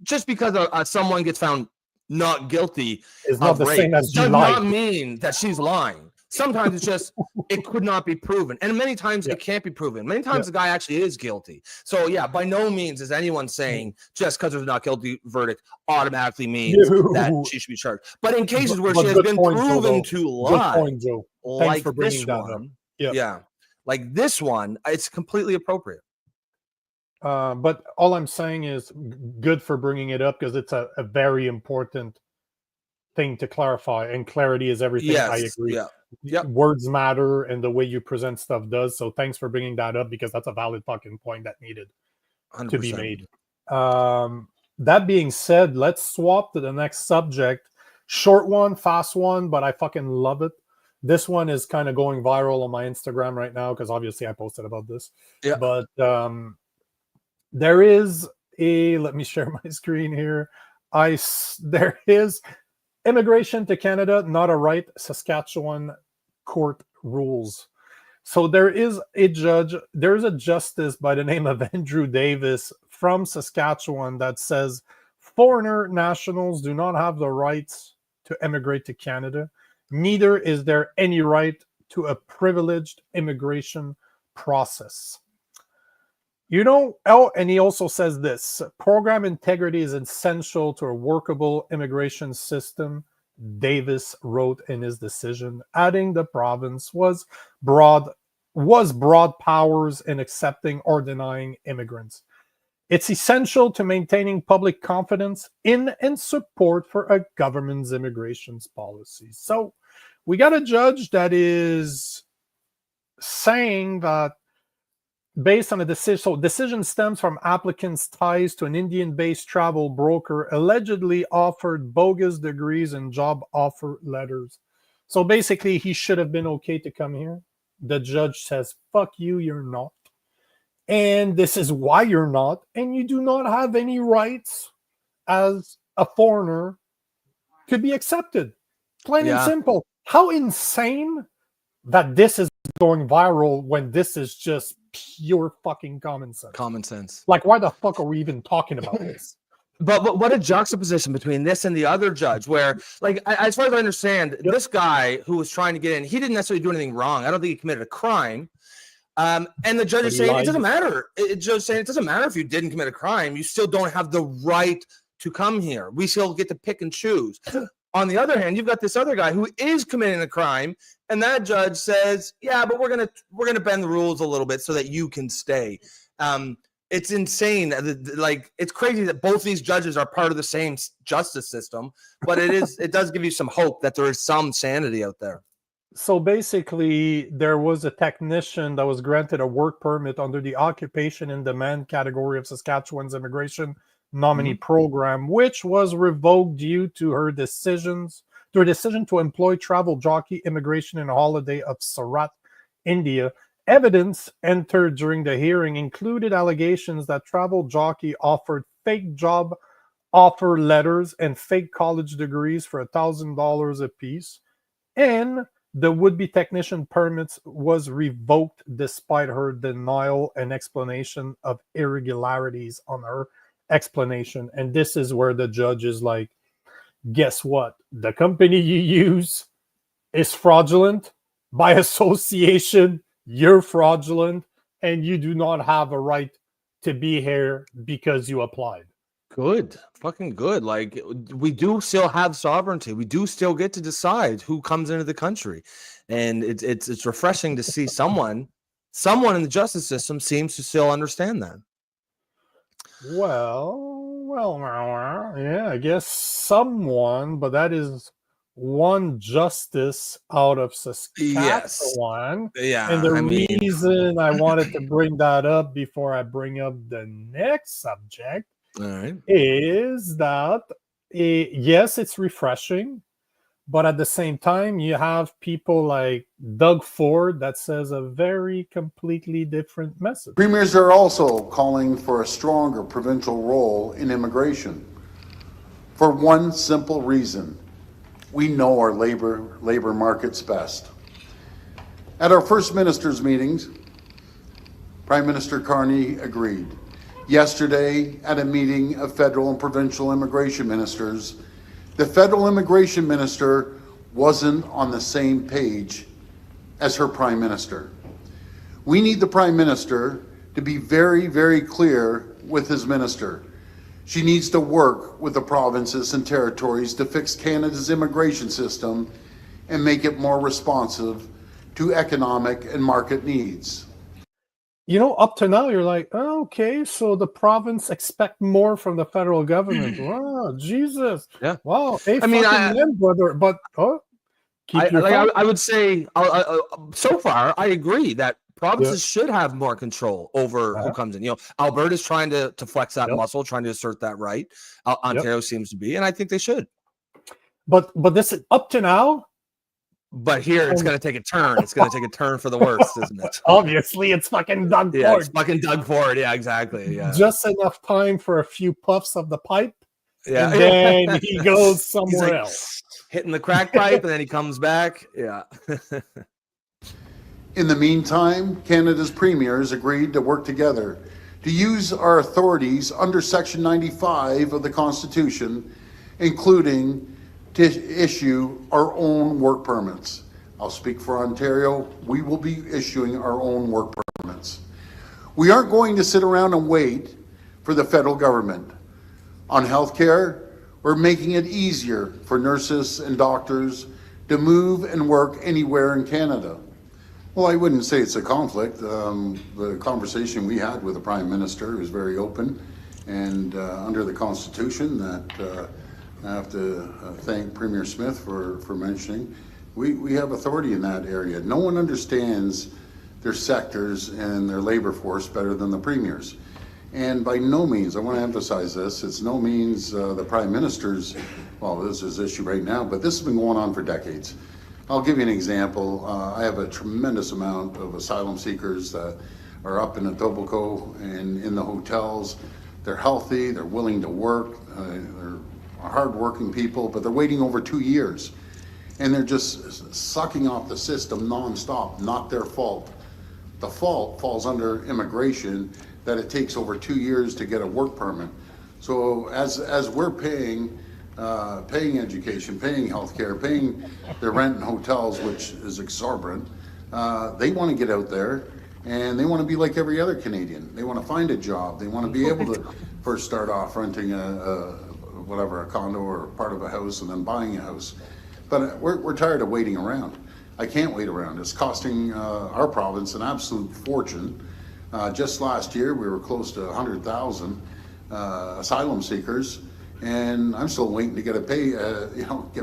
just because someone gets found not guilty It's not the rape same as does she not lied. mean that she's lying. Sometimes it's just it could not be proven, and many times it can't be proven. Many times the guy actually is guilty. So yeah, by no means is anyone saying just because there's a not guilty verdict automatically means that she should be charged. But in cases where she has been proven to lie, good point, Joe. Thanks like for bringing this that one, up. yeah, like this one, it's completely appropriate. But all I'm saying is good for bringing it up because it's a very important thing to clarify, and clarity is everything. Yes, I agree. yeah. Yep. Words matter, and the way you present stuff does. So thanks for bringing that up because that's a valid fucking point that needed 100%. to be made. That being said, let's swap to the next subject. Short one, fast one, but I fucking love it. This one is kind of going viral on my Instagram right now because obviously I posted about this. Yeah. But there is let me share my screen here. There is immigration to Canada, not a right. Saskatchewan court rules. So there is a justice by the name of Andrew Davis from Saskatchewan that says foreigner nationals do not have the rights to immigrate to Canada. Neither is there any right to a privileged immigration process. And he also says this: program integrity is essential to a workable immigration system, Davis wrote in his decision, adding the province was broad powers in accepting or denying immigrants. It's essential to maintaining public confidence in and support for a government's immigration policies. So we got a judge that is saying that based on a decision, so decision stems from applicants' ties to an Indian-based travel broker allegedly offered bogus degrees and job offer letters. So basically, he should have been okay to come here. The judge says, fuck you, you're not. And this is why you're not. And you do not have any rights as a foreigner to be accepted. Plain and simple. How insane that this is going viral when this is just pure fucking common sense. Common sense. Like, why the fuck are we even talking about this? But what a juxtaposition between this and the other judge, where, like, as far as I understand, this guy who was trying to get in, he didn't necessarily do anything wrong. I don't think he committed a crime. And the judge is saying it doesn't matter. It's just saying it doesn't matter if you didn't commit a crime. You still don't have the right to come here. We still get to pick and choose. On the other hand, you've got this other guy who is committing a crime, and that judge says, "Yeah, but we're gonna bend the rules a little bit so that you can stay." It's insane. Like, it's crazy that both these judges are part of the same justice system, but it does give you some hope that there is some sanity out there. So basically, there was a technician that was granted a work permit under the occupation in demand category of Saskatchewan's immigration nominee program, which was revoked due to her decision to employ travel jockey immigration in a holiday of Surat, India. Evidence entered during the hearing included allegations that travel jockey offered fake job offer letters and fake college degrees for $1,000 apiece, and the would-be technician permits was revoked despite her denial and explanation of irregularities on her explanation. And this is where the judge is like, guess what? The company you use is fraudulent. By association, you're fraudulent, and you do not have a right to be here because you applied. Good. Fucking good. Like, we do still have sovereignty. We do still get to decide who comes into the country. And it's refreshing to see someone in the justice system seems to still understand that. Well, yeah, I guess someone, but that is one justice out of Yes. Saskatchewan. Yeah. And the I mean, reason I wanted to bring that up before I bring up the next subject all right. is that, yes, it's refreshing, but at the same time, you have people like Doug Ford that says a very completely different message. Premiers are also calling for a stronger provincial role in immigration for one simple reason. We know our labor markets best. At our first ministers' meetings, Prime Minister Carney agreed. Yesterday, at a meeting of federal and provincial immigration ministers, the federal immigration minister wasn't on the same page as her prime minister. We need the prime minister to be very, very clear with his minister. She needs to work with the provinces and territories to fix Canada's immigration system and make it more responsive to economic and market needs. You know, up to now, you're like, oh, okay, so the province expect more from the federal government. Wow, Jesus. Yeah. Wow. Hey, I mean, brother, but keep your I would say, so far, I agree that provinces should have more control over who comes in. You know, Alberta's trying to flex that muscle, trying to assert that right. Ontario seems to be, and I think they should. But this is up to now. But here, it's going to take a turn. It's going to take a turn for the worst, isn't it? Obviously, it's fucking Doug Ford. Yeah, it's fucking Doug Ford. Yeah, exactly. Yeah. Just enough time for a few puffs of the pipe. Yeah. And then he goes somewhere like, else. Hitting the crack pipe, and then he comes back. Yeah. In the meantime, Canada's premiers agreed to work together to use our authorities under Section 95 of the Constitution, including to issue our own work permits. I'll speak for Ontario. We will be issuing our own work permits. We aren't going to sit around and wait for the federal government. On healthcare, we're making it easier for nurses and doctors to move and work anywhere in Canada. Well, I wouldn't say it's a conflict. The conversation we had with the Prime Minister is very open, and under the Constitution that I have to thank Premier Smith for mentioning, we have authority in that area. No one understands their sectors and their labor force better than the premiers. And by no means, I want to emphasize this, it's no means the Prime Minister's, well, this is his issue right now, but this has been going on for decades. I'll give you an example. I have a tremendous amount of asylum seekers that are up in Etobicoke and in the hotels. They're healthy, they're willing to work, they're hardworking people, but they're waiting over 2 years. And they're just sucking off the system nonstop, not their fault. The fault falls under immigration, that it takes over 2 years to get a work permit. So as we're paying education, paying healthcare, paying their rent and hotels, which is exorbitant, they want to get out there and they want to be like every other Canadian. They want to find a job. They want to be able to first start off renting a condo or part of a house and then buying a house. But we're tired of waiting around. I can't wait around. It's costing our province an absolute fortune. Just last year, we were close to 100,000 asylum seekers, and I'm still waiting to get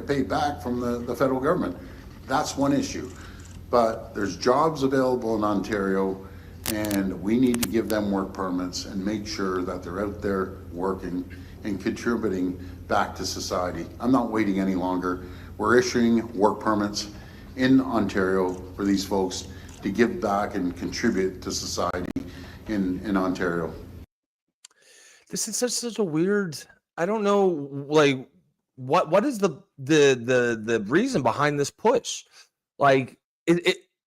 paid back from the federal government. That's one issue. But there's jobs available in Ontario, and we need to give them work permits and make sure that they're out there working and contributing back to society. I'm not waiting any longer. We're issuing work permits in Ontario for these folks to give back and contribute to society in Ontario. This is such a weird, I don't know, like what is the reason behind this push? Like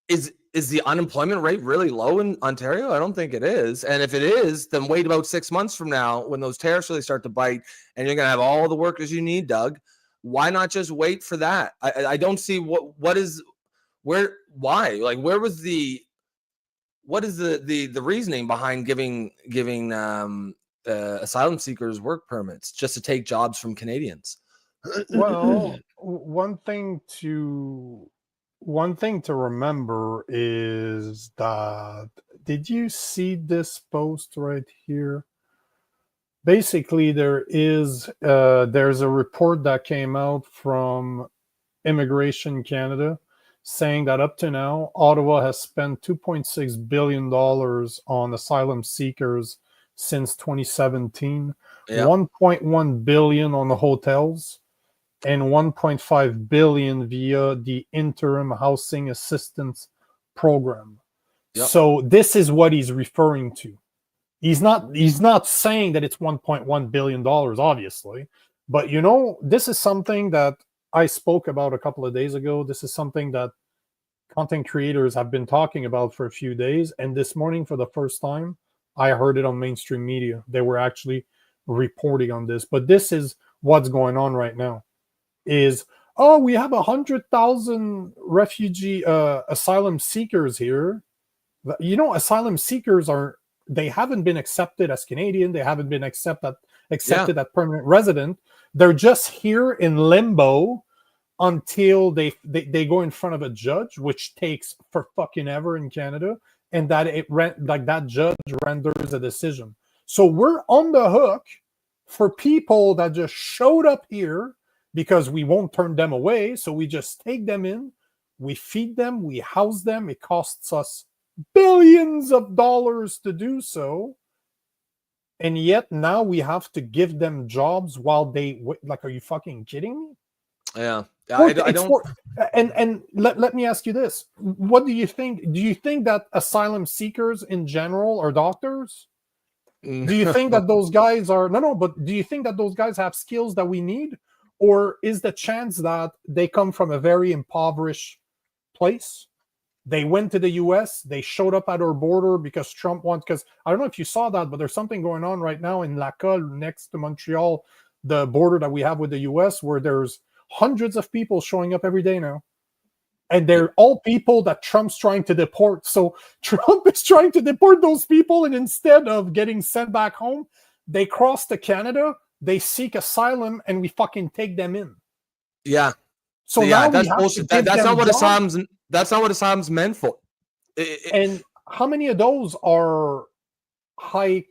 is the unemployment rate really low in Ontario? I don't think it is. And if it is, then wait about 6 months from now when those tariffs really start to bite and you're going to have all the workers you need, Doug. Why not just wait for that? I don't see what is the reasoning behind giving asylum seekers work permits just to take jobs from Canadians? Well, one thing to remember is that, did you see this post right here? Basically, there's a report that came out from Immigration Canada, saying that up to now, Ottawa has spent $2.6 billion on asylum seekers since 2017, Yeah. 1.1 billion on the hotels, and 1.5 billion via the interim housing assistance program. Yep. So this is what he's referring to. He's not saying that it's 1.1 billion dollars, obviously, but this is something that I spoke about a couple of days ago. This is something that content creators have been talking about for a few days, and this morning, for the first time, I heard it on mainstream media. They were actually reporting on this, but this is what's going on right now. Is we have 100,000 refugee asylum seekers here. Asylum seekers they haven't been accepted as Canadian. They haven't been accepted as permanent resident. They're just here in limbo until they go in front of a judge, which takes for fucking ever in Canada, and that judge renders a decision. So we're on the hook for people that just showed up here because we won't turn them away. So we just take them in, we feed them, we house them. It costs us billions of dollars to do so. And yet now we have to give them jobs while are you fucking kidding me? Yeah. I don't. And let me ask you this. What do you think? Do you think that asylum seekers in general are doctors? Do you think that those guys are but do you think that those guys have skills that we need? Or is the chance that they come from a very impoverished place? They went to the US, they showed up at our border because Trump wants, because I don't know if you saw that, but there's something going on right now in Lagan next to Montreal, the border that we have with the US, where there's hundreds of people showing up every day now. And they're all people that Trump's trying to deport. So Trump is trying to deport those people, and instead of getting sent back home, they cross to Canada, they seek asylum, and we fucking take them in. Yeah. So yeah, now that's bullshit. That's not what asylum's. That's not what asylum's meant for. And how many of those are high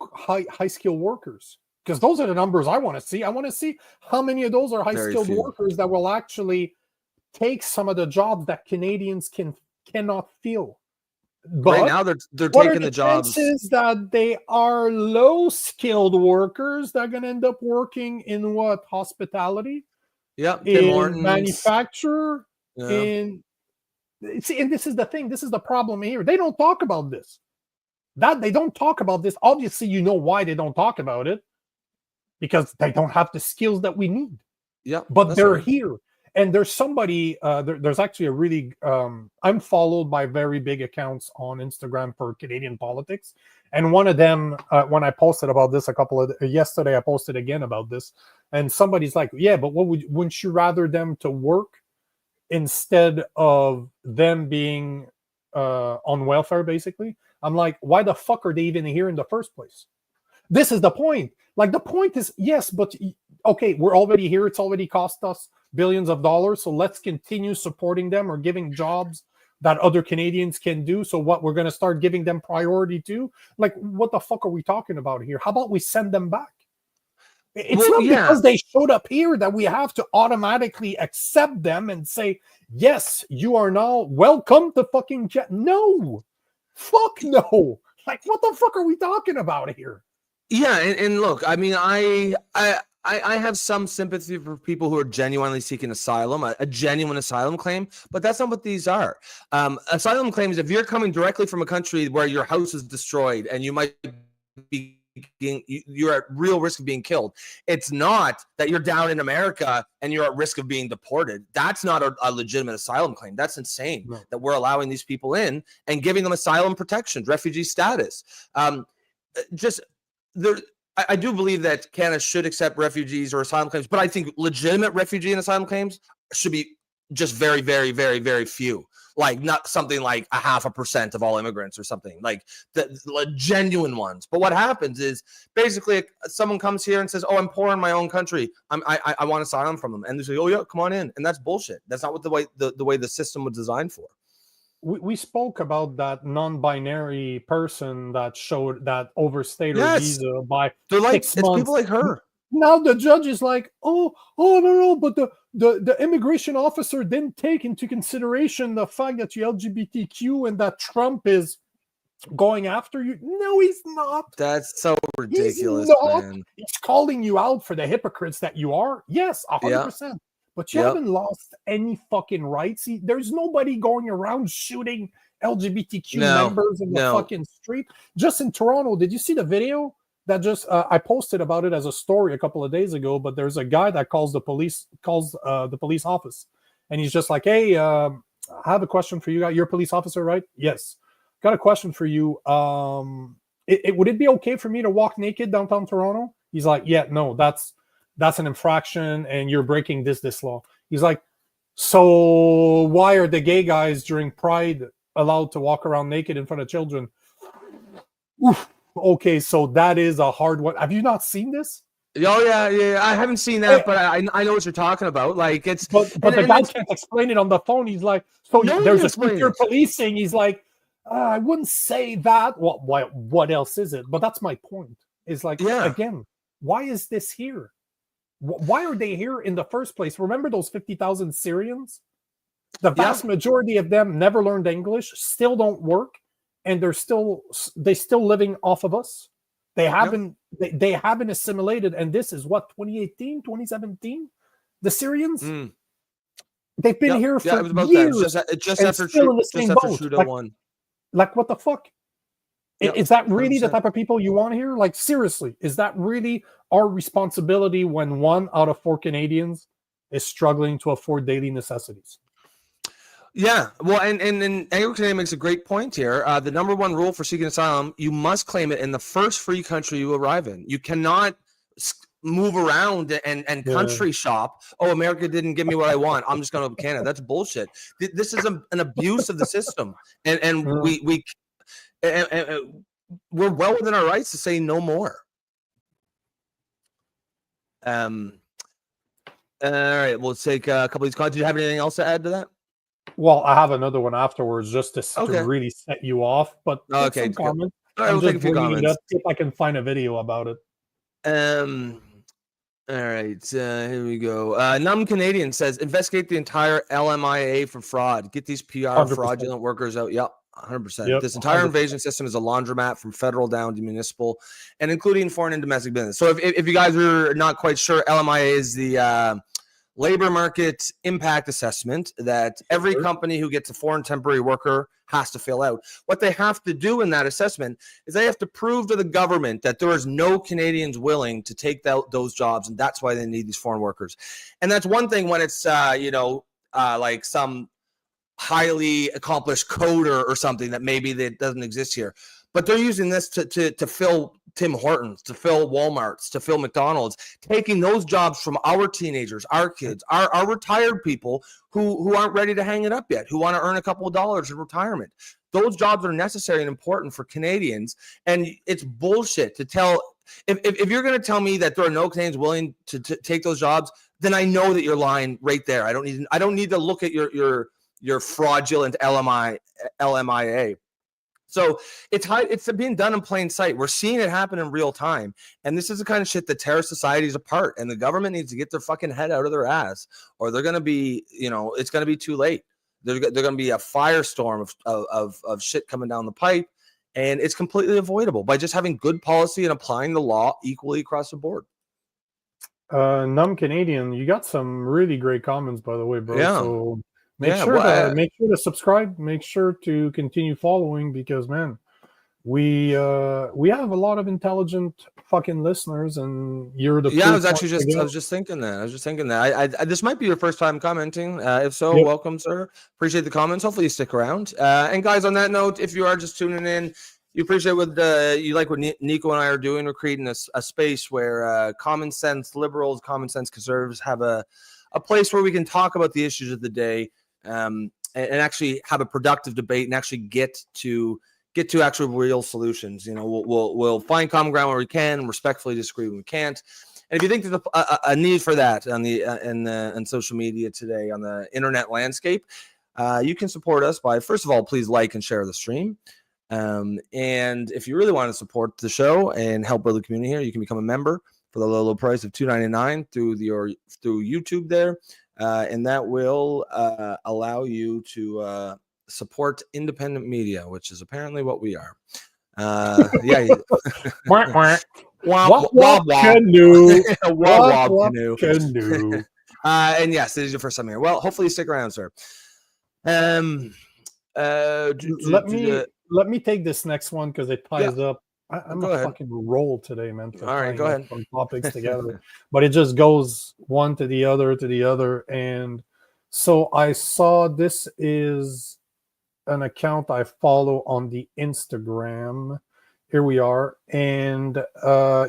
skilled workers? Because those are the numbers I want to see. I want to see how many of those are high skilled workers that will actually take some of the jobs that Canadians cannot fill. But right now, they're taking the jobs. Chances that they are low skilled workers that are going to end up working in what? Hospitality. Yeah, in manufacturer, and this is the thing. This is the problem here. They don't talk about this. They don't talk about this. Obviously, you know why they don't talk about it, because they don't have the skills that we need. Yeah, but they're here, and there's somebody. There's actually a really. I'm followed by very big accounts on Instagram for Canadian politics, and one of them, when I posted about this yesterday, I posted again about this. And somebody's like, yeah, but wouldn't you rather them to work instead of them being on welfare, basically? I'm like, why the fuck are they even here in the first place? This is the point. Like, the point is, yes, but okay, we're already here. It's already cost us billions of dollars. So let's continue supporting them or giving jobs that other Canadians can do. So what, we're going to start giving them priority to? Like, what the fuck are we talking about here? How about we send them back? It's not because they showed up here that we have to automatically accept them and say, yes, you are now welcome to fucking no. Fuck no. Like, what the fuck are we talking about here? Yeah, and look, I mean, I have some sympathy for people who are genuinely seeking asylum, a genuine asylum claim, but that's not what these are. Asylum claims, if you're coming directly from a country where your house is destroyed and you might be you're at real risk of being killed. It's not that you're down in America and you're at risk of being deported. That's not a legitimate asylum claim. That's insane that we're allowing these people in and giving them asylum protections, refugee status. I do believe that Canada should accept refugees or asylum claims, but I think legitimate refugee and asylum claims should be just very, very, very, very few. Like, not something like 0.5% of all immigrants or something, like the genuine ones. But what happens is basically someone comes here and says, oh, I'm poor in my own country. I want asylum from them. And they say, oh, yeah, come on in. And that's bullshit. That's not what the way the system was designed for. We spoke about that non-binary person that overstayed her visa by they're like, 6 months. It's people like her. Now the judge is like, oh no, but the immigration officer didn't take into consideration the fact that you're LGBTQ and that Trump is going after you. No, he's not. That's so ridiculous, He's not. man. He's calling you out for the hypocrites that you are. Yes, 100%. But you haven't lost any fucking rights. There's nobody going around shooting LGBTQ members in the fucking street. Just in Toronto, did you see the video that just I posted about it as a story a couple of days ago? But there's a guy that calls the police office, and he's just like, "Hey, I have a question for you. You're a police officer, right? Yes. Got a question for you. Would it be okay for me to walk naked downtown Toronto?" He's like, "Yeah, no, that's an infraction, and you're breaking this law." He's like, "So why are the gay guys during Pride allowed to walk around naked in front of children?" Oof. Okay, so that is a hard one. Have you not seen this? Oh yeah. I haven't seen that, but I know what you're talking about. Like it's, but the guy can't explain it on the phone. He's like, "So there's a secure policing." He's like, "I wouldn't say that." Well, what else is it? But that's my point. Is like, again, why is this here? Why are they here in the first place? Remember those 50,000 Syrians? The vast majority of them never learned English, still don't work, and they still living off of us. They haven't assimilated. And this is what, 2018, 2017? The Syrians? They've been here for years. Just after Trudeau won. Like, what the fuck? Is that really 100%. The type of people you want here? Like, seriously, is that really our responsibility when 1 out of 4 Canadians is struggling to afford daily necessities? Yeah, well, and Anglo Canadian makes a great point here. The number 1 rule for seeking asylum: you must claim it in the first free country you arrive in. You cannot move around and country shop. Oh, America didn't give me what I want, I'm just going to go to Canada. That's bullshit. This is an abuse of the system, and we're well within our rights to say no more. All right, we'll take a couple of these comments. Do you have anything else to add to that? Well, I have another one afterwards just to really set you off. But okay, some comments. All right, we'll take a few comments. See if I can find a video about it. All right, here we go. Numb Canadian says, investigate the entire LMIA for fraud. Get these PR 100%. fraudulent workers out. Yep. 100%. Yep, This entire 100%. invasion system is a laundromat from federal down to municipal, and including foreign and domestic business. So if you guys are not quite sure, LMIA is the labor market impact assessment that every company who gets a foreign temporary worker has to fill out. What they have to do in that assessment is they have to prove to the government that there is no Canadians willing to take those jobs, and that's why they need these foreign workers. And that's one thing when it's like some highly accomplished coder or something that maybe that doesn't exist here, but they're using this to fill Tim Hortons, to fill Walmarts, to fill McDonald's, taking those jobs from our teenagers, our kids, our retired people who aren't ready to hang it up yet, who want to earn a couple of dollars in retirement. Those jobs are necessary and important for Canadians, and it's bullshit to tell. If you're going to tell me that there are no Canadians willing to take those jobs, then I know that you're lying right there. I don't need to look at your fraudulent LMIA. So it's being done in plain sight. We're seeing it happen in real time. And this is the kind of shit that tears societies apart. And the government needs to get their fucking head out of their ass, or they're going to be, it's going to be too late. They're going to be a firestorm of shit coming down the pipe. And it's completely avoidable by just having good policy and applying the law equally across the board. Numb Canadian, you got some really great comments, by the way, bro. Yeah. So make sure to subscribe. Make sure to continue following, because man, we have a lot of intelligent fucking listeners, and you're the I was just thinking that. I this might be your first time commenting. If so, welcome, sir. Appreciate the comments. Hopefully you stick around. And guys, on that note, if you are just tuning in, you appreciate what you like what Nico and I are doing. We're creating a space where common sense liberals, common sense conservatives have a place where we can talk about the issues of the day. And actually have a productive debate and actually get to actual real solutions. We'll find common ground where we can, respectfully disagree when we can't. And if you think there's a need for that on social media today, on the internet landscape, you can support us by, first of all, please like and share the stream. And if you really want to support the show and help build the community here, you can become a member for the low price of $2.99 through YouTube there. and that will allow you to support independent media, which is apparently what we are. Yeah. Canoe. Canoe. And yes, it is your first time here. Well, hopefully you stick around, sir. Let me take this next one because it ties up. I'm a fucking roll today, man. All right, go ahead. Some topics together, but it just goes one to the other, and so I saw this is an account I follow on the Instagram. Here we are, and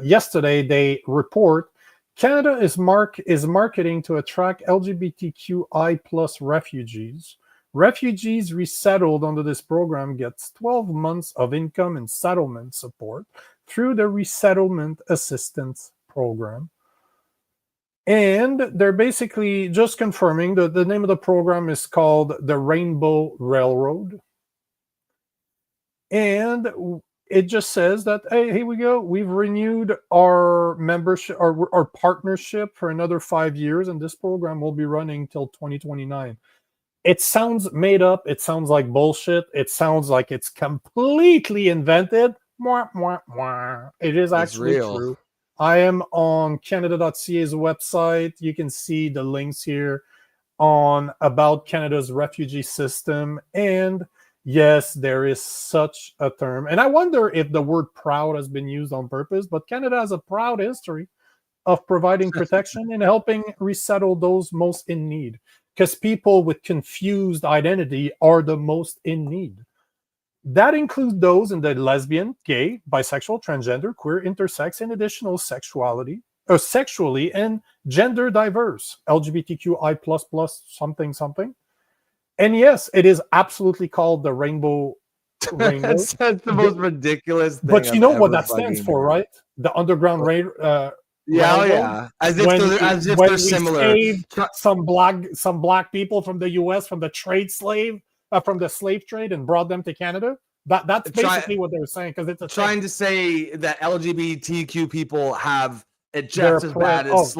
yesterday they report Canada is marketing to attract LGBTQI plus refugees. Refugees resettled under this program gets 12 months of income and settlement support through the Resettlement Assistance Program. And they're basically just confirming that the name of the program is called the Rainbow Railroad. And it just says that, hey, here we go. We've renewed our membership, our partnership for another 5 years, and this program will be running till 2029. It sounds made up. It sounds like bullshit. It sounds like it's completely invented. Mwah, mwah, mwah. It is actually true. I am on Canada.ca's website. You can see the links here on about Canada's refugee system. And yes, there is such a term. And I wonder if the word proud has been used on purpose, but Canada has a proud history of providing protection and helping resettle those most in need. Because people with confused identity are the most in need. That includes those in the lesbian, gay, bisexual, transgender, queer, intersex, and additional sexually and gender diverse, LGBTQI++ something. And yes, it is absolutely called the Rainbow. That's the most ridiculous thing. But you know what that stands for, right? The Underground Railroad. Yeah. As if they're similar. Some black people from the U.S. from the from the slave trade and brought them to Canada. That's basically what they were saying, because it's trying to say that LGBTQ people have it just as bad as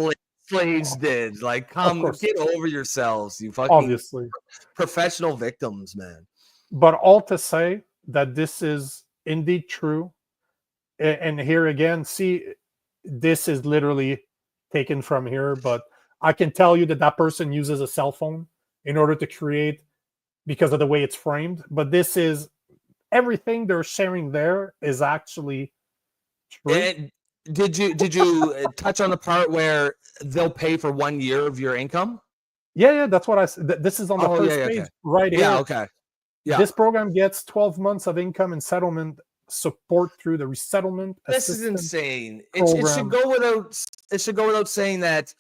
slaves did. Like, get over yourselves, you fucking professional victims, man. But all to say that this is indeed true, and here again, see. This is literally taken from here, but I can tell you that person uses a cell phone in order to create, because of the way it's framed. But this is everything they're sharing there is actually true. And did you touch on the part where they'll pay for 1 year of your income? Yeah, that's what I said. This is on the first page right here. Yeah, okay. Yeah. This program gets 12 months of income and settlement support through the Resettlement This is insane. It should go without saying that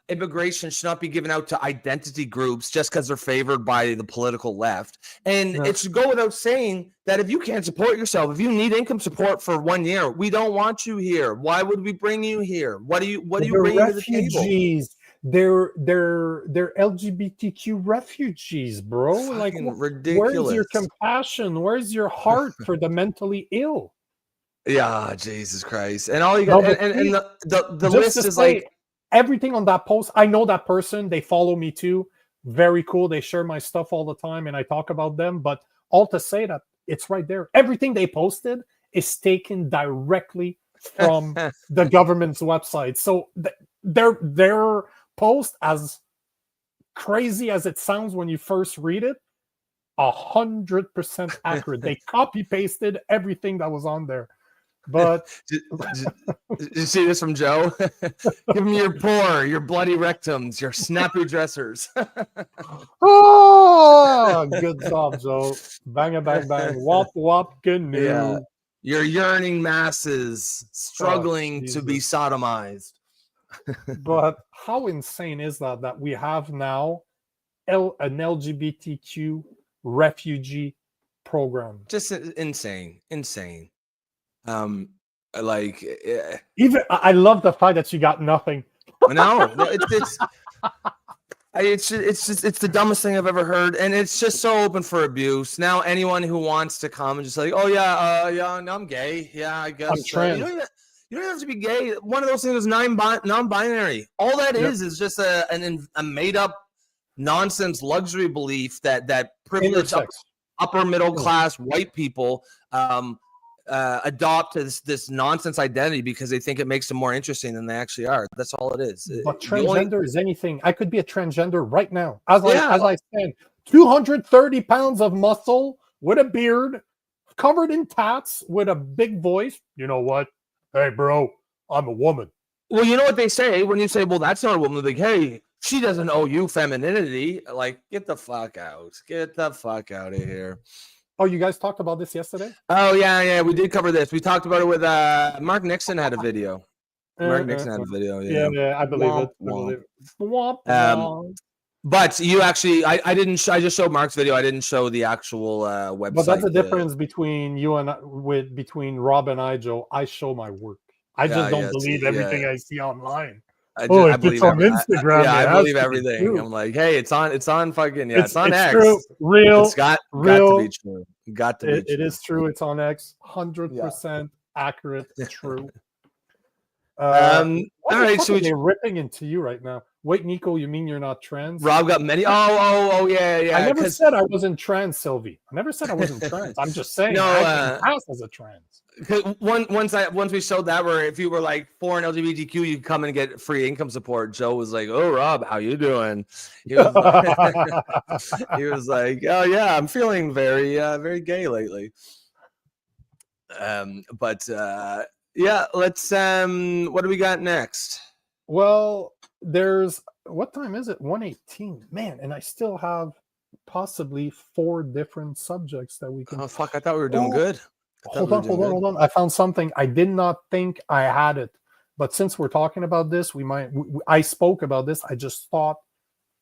immigration should not be given out to identity groups just because they're favored by the political left. And it should go without saying that if you can't support yourself, if you need income support for 1 year, we don't want you here. Why would we bring you here? What do you bring to the table? They're LGBTQ refugees, bro. Like, ridiculous. Where's your compassion? Where's your heart for the mentally ill? Yeah, Jesus Christ. And all you got, and the list is like everything on that post. I know that person. They follow me too. Very cool. They share my stuff all the time, and I talk about them. But all to say that it's right there. Everything they posted is taken directly from the government's website. So their post, as crazy as it sounds when you first read it, 100% accurate. They copy pasted everything that was on there. But did you see this from Joe? Give me your poor, your bloody rectums, your snappy dressers. Oh, good job, Joe. Bang a bang bang. Wop wop canoe. Yeah. Your yearning masses struggling to be sodomized. But how insane is that we have now an LGBTQ refugee program? Just insane. Like even I love the fact that you got nothing. No, it's the dumbest thing I've ever heard, and it's just so open for abuse. Now anyone who wants to come and just like, oh yeah, no, I'm gay, yeah, I guess I'm trans. You don't have to be gay. One of those things is non-binary. All that is just a made-up nonsense luxury belief that privileged upper middle class white people adopt this nonsense identity because they think it makes them more interesting than they actually are. That's all it is. But transgender is anything. I could be a transgender right now. As I stand, 230 pounds of muscle with a beard, covered in tats, with a big voice. You know what? Hey, bro, I'm a woman. Well, you know what they say when you say, well, that's not a woman. They're like, hey, she doesn't owe you femininity. Like, get the fuck out. Get the fuck out of here. Oh, you guys talked about this yesterday? Oh, yeah, we did cover this. We talked about it with Mark Nixon had a video. Mark Nixon had a video. Yeah, I believe it. But you actually, I didn't. I just showed Mark's video. I didn't show the actual website. But that's the difference between you and between Rob and I, Joe. I show my work. I just don't believe everything I see online. I believe it's on Instagram. I believe everything. I'm like, hey, it's on fucking it's on X. True. Real. It's got to be true. Got to be true. It is true. It's on X. 100% accurate. True. All right, so they're ripping into you right now. Wait, Nico, you mean you're not trans? Rob got many. Oh, yeah. I never said I wasn't trans, Sylvie. I never said I wasn't trans. I'm just saying I pass as a trans. Once we showed that, where if you were like for an LGBTQ, you could come and get free income support. Joe was like, "Oh, Rob, how you doing?" He was like, "Oh yeah, I'm feeling very very gay lately." Yeah, let's what do we got next? Well, there's what time is it? 1:18. Man, and I still have possibly 4 different subjects that we can. Oh fuck, I thought we were doing good. Hold on. I found something. I did not think I had it, but since we're talking about this, I spoke about this. I just thought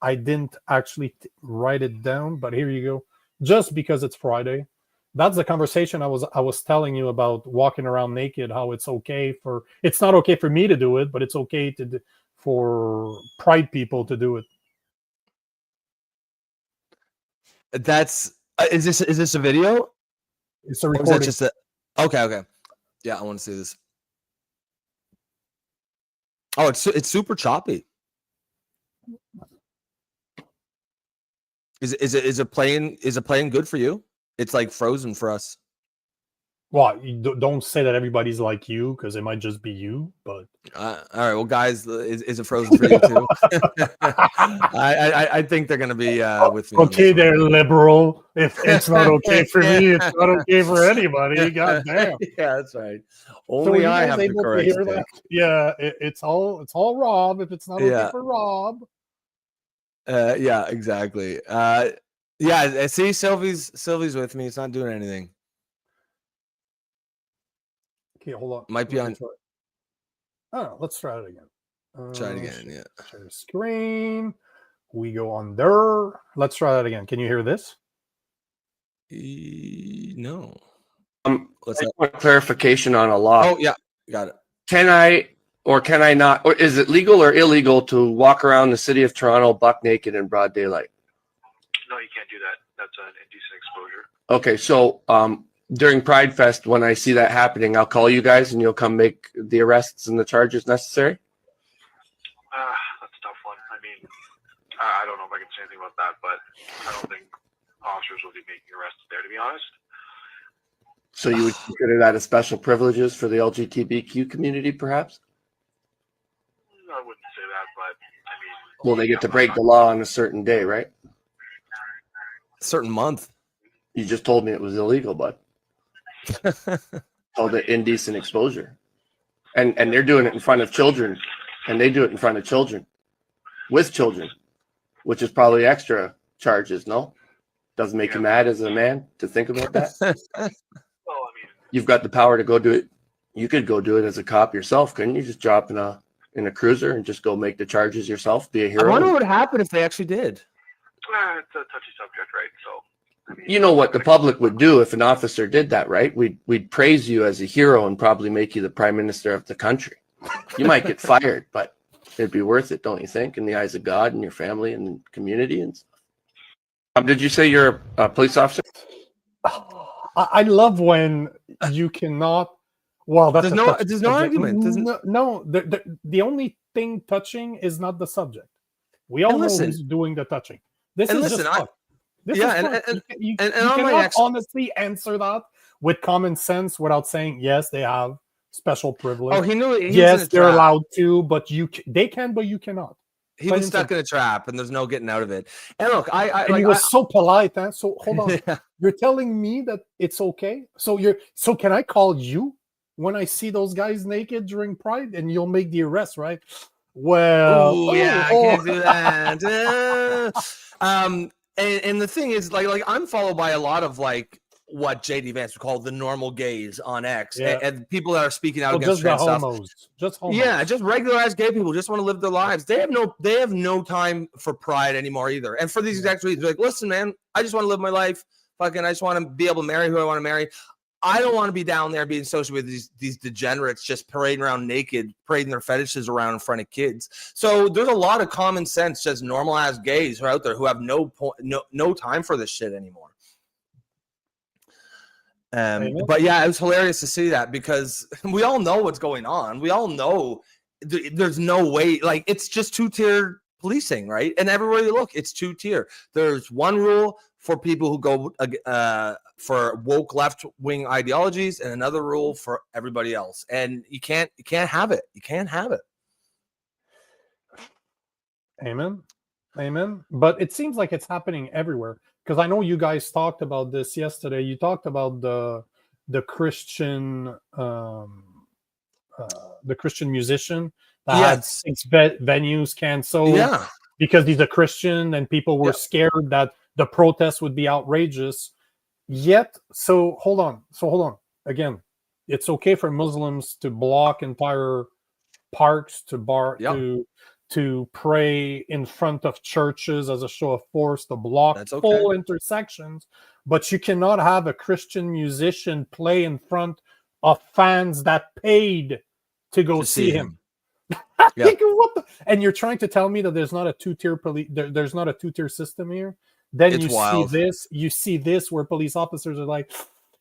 I didn't actually write it down, but here you go. Just because it's Friday. That's the conversation I was telling you about walking around naked, how it's not okay for me to do it, but it's okay for pride people to do it. That's is this a video? It's a recording. Okay. Yeah, I want to see this. Oh, it's super choppy. Is it playing good for you? It's like frozen for us. Well, you don't say that everybody's like you, because it might just be you. But all right, well, guys, is it frozen for you too? I think they're gonna be with me. Okay, they're liberal. If it's not okay for me, it's not okay for anybody. God damn. Yeah, that's right. Only I have to correct that. Yeah, it's all Rob. If it's not okay for Rob. Yeah, exactly. Yeah, see, Sylvie's with me. It's not doing anything. Okay, hold on. Might be on. Oh, let's try it again. Try it again, yeah. Share the screen. We go under. Let's try that again. Can you hear this? No. Let's want clarification on a law. Oh, yeah. Got it. Can I or can I not, or is it legal or illegal to walk around the city of Toronto buck naked in broad daylight? No, you can't do that. That's an indecent exposure. Okay, so during Pride Fest, when I see that happening, I'll call you guys and you'll come make the arrests and the charges necessary? That's a tough one. I mean, I don't know if I can say anything about that, but I don't think officers will be making arrests there, to be honest. So you would consider that a special privileges for the LGBTQ community, perhaps? I wouldn't say that, but I mean... Well, they get to break the law on a certain day, right? A certain month. You just told me it was illegal, bud. Called it indecent exposure. And they're doing it in front of children. And they do it in front of children. With children. Which is probably extra charges, no? Doesn't make you mad as a man to think about that? Well, I mean... You've got the power to go do it. You could go do it as a cop yourself, couldn't you? Just drop in a cruiser and just go make the charges yourself, be a hero. I wonder what would happen if they actually did. It's a touchy subject, right? So... I mean, you know what the public would do if an officer did that, right? We'd praise you as a hero and probably make you the prime minister of the country. You might get fired, but it'd be worth it, don't you think, in the eyes of God and your family and community and stuff. Did you say you're a police officer? I love when you cannot, Well, that's there's no argument. No, the only thing touching is not the subject. We all know who's doing the touching. This is just fuck. You cannot honestly answer that with common sense without saying yes, they have special privilege. Oh, he knew. Yes, they're allowed to, but they can, but you cannot. He was stuck in a trap, and there's no getting out of it. And look, he was so polite. Huh? So hold on, you're telling me that it's okay? So can I call you when I see those guys naked during Pride, and you'll make the arrest, right? Well, I can't do that. And the thing is, like I'm followed by a lot of like what JD Vance would call the normal gays on X, and people that are speaking out against trans stuff. Just homos. Yeah, just regularized gay people just want to live their lives. They have no time for Pride anymore either. And for these exact reasons, like, listen, man, I just want to live my life. Fucking, I just want to be able to marry who I want to marry. I don't want to be down there being associated with these degenerates just parading around naked, parading their fetishes around in front of kids. So there's a lot of common sense, just normal ass gays who are out there who have no time for this shit anymore. But yeah, it was hilarious to see that because we all know what's going on. We all know there's no way, like it's just two-tier policing, right? And everywhere you look, it's two-tier. There's one rule for people who go for woke left-wing ideologies, and another rule for everybody else. And you can't have it. You can't have it. Amen. But it seems like it's happening everywhere. Because I know you guys talked about this yesterday. You talked about the Christian musician that had 6 venues canceled because he's a Christian, and people were scared that the protest would be outrageous. Yet, so hold on. Again, it's okay for Muslims to block entire parks, to pray in front of churches as a show of force, to block full intersections, but you cannot have a Christian musician play in front of fans that paid to go see him. And you're trying to tell me that there's not a two-tier there's not a two-tier system here? Then you see this where police officers are like,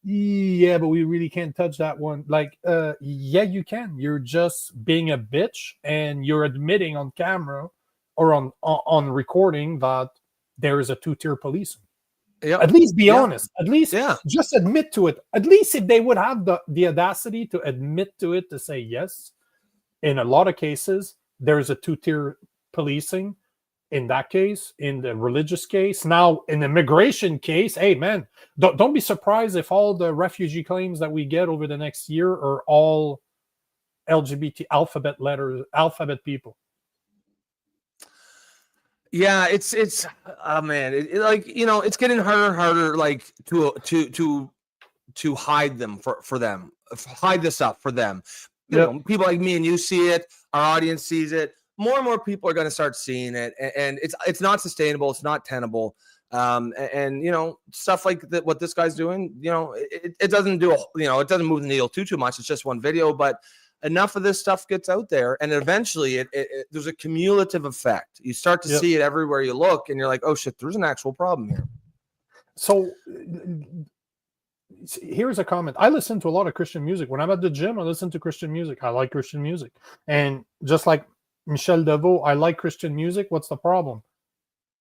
yeah, but we really can't touch that one. Like, yeah, you can. You're just being a bitch, and you're admitting on camera or on recording that there is a two-tier policing. Yeah. At least be honest. At least just admit to it. At least if they would have the audacity to admit to it, to say yes. In a lot of cases, there's a two-tier policing. In that case, in the religious case, now in the immigration case, hey man, don't be surprised if all the refugee claims that we get over the next year are all LGBT alphabet people. Yeah, it's man, like, you know, it's getting harder and harder, like to hide them for them, hide this up for them. You know, people like me and you see it, our audience sees it. More and more people are going to start seeing it, and it's not sustainable. It's not tenable. And you know, stuff like that, what this guy's doing, you know, it doesn't do, it doesn't move the needle too much. It's just one video, but enough of this stuff gets out there, and eventually there's a cumulative effect. You start to see it everywhere you look, and you're like, oh shit, there's an actual problem here. So here's a comment. I listen to a lot of Christian music. When I'm at the gym, I listen to Christian music. I like Christian music. And just like Michel Deveau, I like Christian music. What's the problem?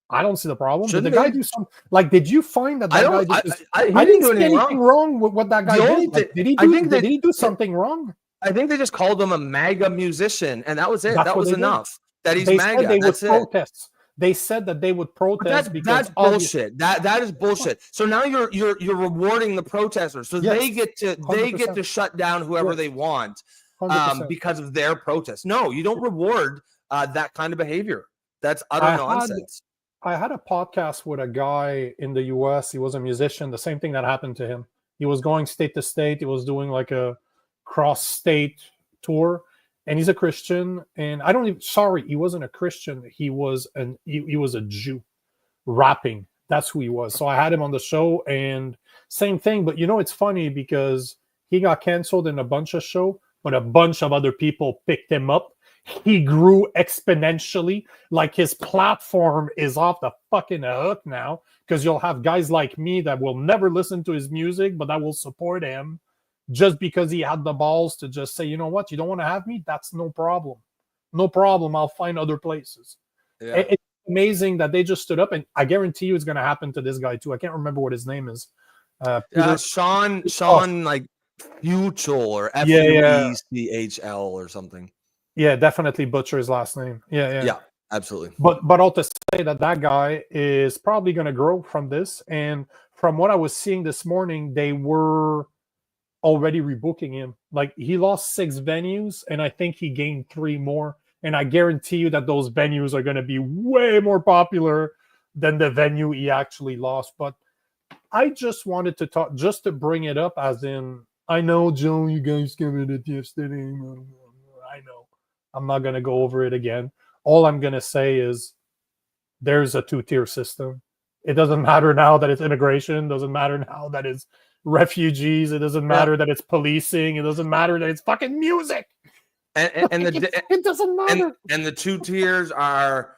I don't see the problem. Did the guy do something? Like, did you find that guy did this? I didn't see anything wrong with what that guy did. Like, did he do something wrong? I think they just called him a MAGA musician, and that was it. That was enough. That he's they MAGA. Said they That's would protest. They said that they would protest because that's bullshit. That is bullshit. So now you're rewarding the protesters, so they get to shut down whoever they want. Because of their protest. No, you don't reward that kind of behavior. That's utter nonsense. I had a podcast with a guy in the US. He was a musician. The same thing that happened to him. He was going state to state. He was doing like a cross-state tour, and he's a Christian. And he wasn't a Christian. He was a Jew rapping. That's who he was. So I had him on the show, and same thing. But it's funny because he got canceled in a bunch of shows, but a bunch of other people picked him up. He grew exponentially. Like, his platform is off the fucking hook now, because you'll have guys like me that will never listen to his music, but that will support him. just because he had the balls to just say, you know what, you don't want to have me? That's no problem. No problem. I'll find other places. Yeah. It's amazing that they just stood up, and I guarantee you it's going to happen to this guy too. I can't remember what his name is. Sean, like Fuchel or Fuechl or something. Yeah, definitely butcher his last name. Yeah, absolutely. But all to say that guy is probably going to grow from this. And from what I was seeing this morning, they were already rebooking him. Like, he lost 6 venues, and I think he gained 3 more. And I guarantee you that those venues are going to be way more popular than the venue he actually lost. But I just wanted to talk, just to bring it up, as in, I know, Joe, you guys covered it yesterday. I know. I'm not going to go over it again. All I'm going to say is there's a 2-tier system. It doesn't matter now that it's immigration. It doesn't matter now that it's refugees. It doesn't matter that it's policing. It doesn't matter that it's fucking music. It doesn't matter. And the 2 tiers are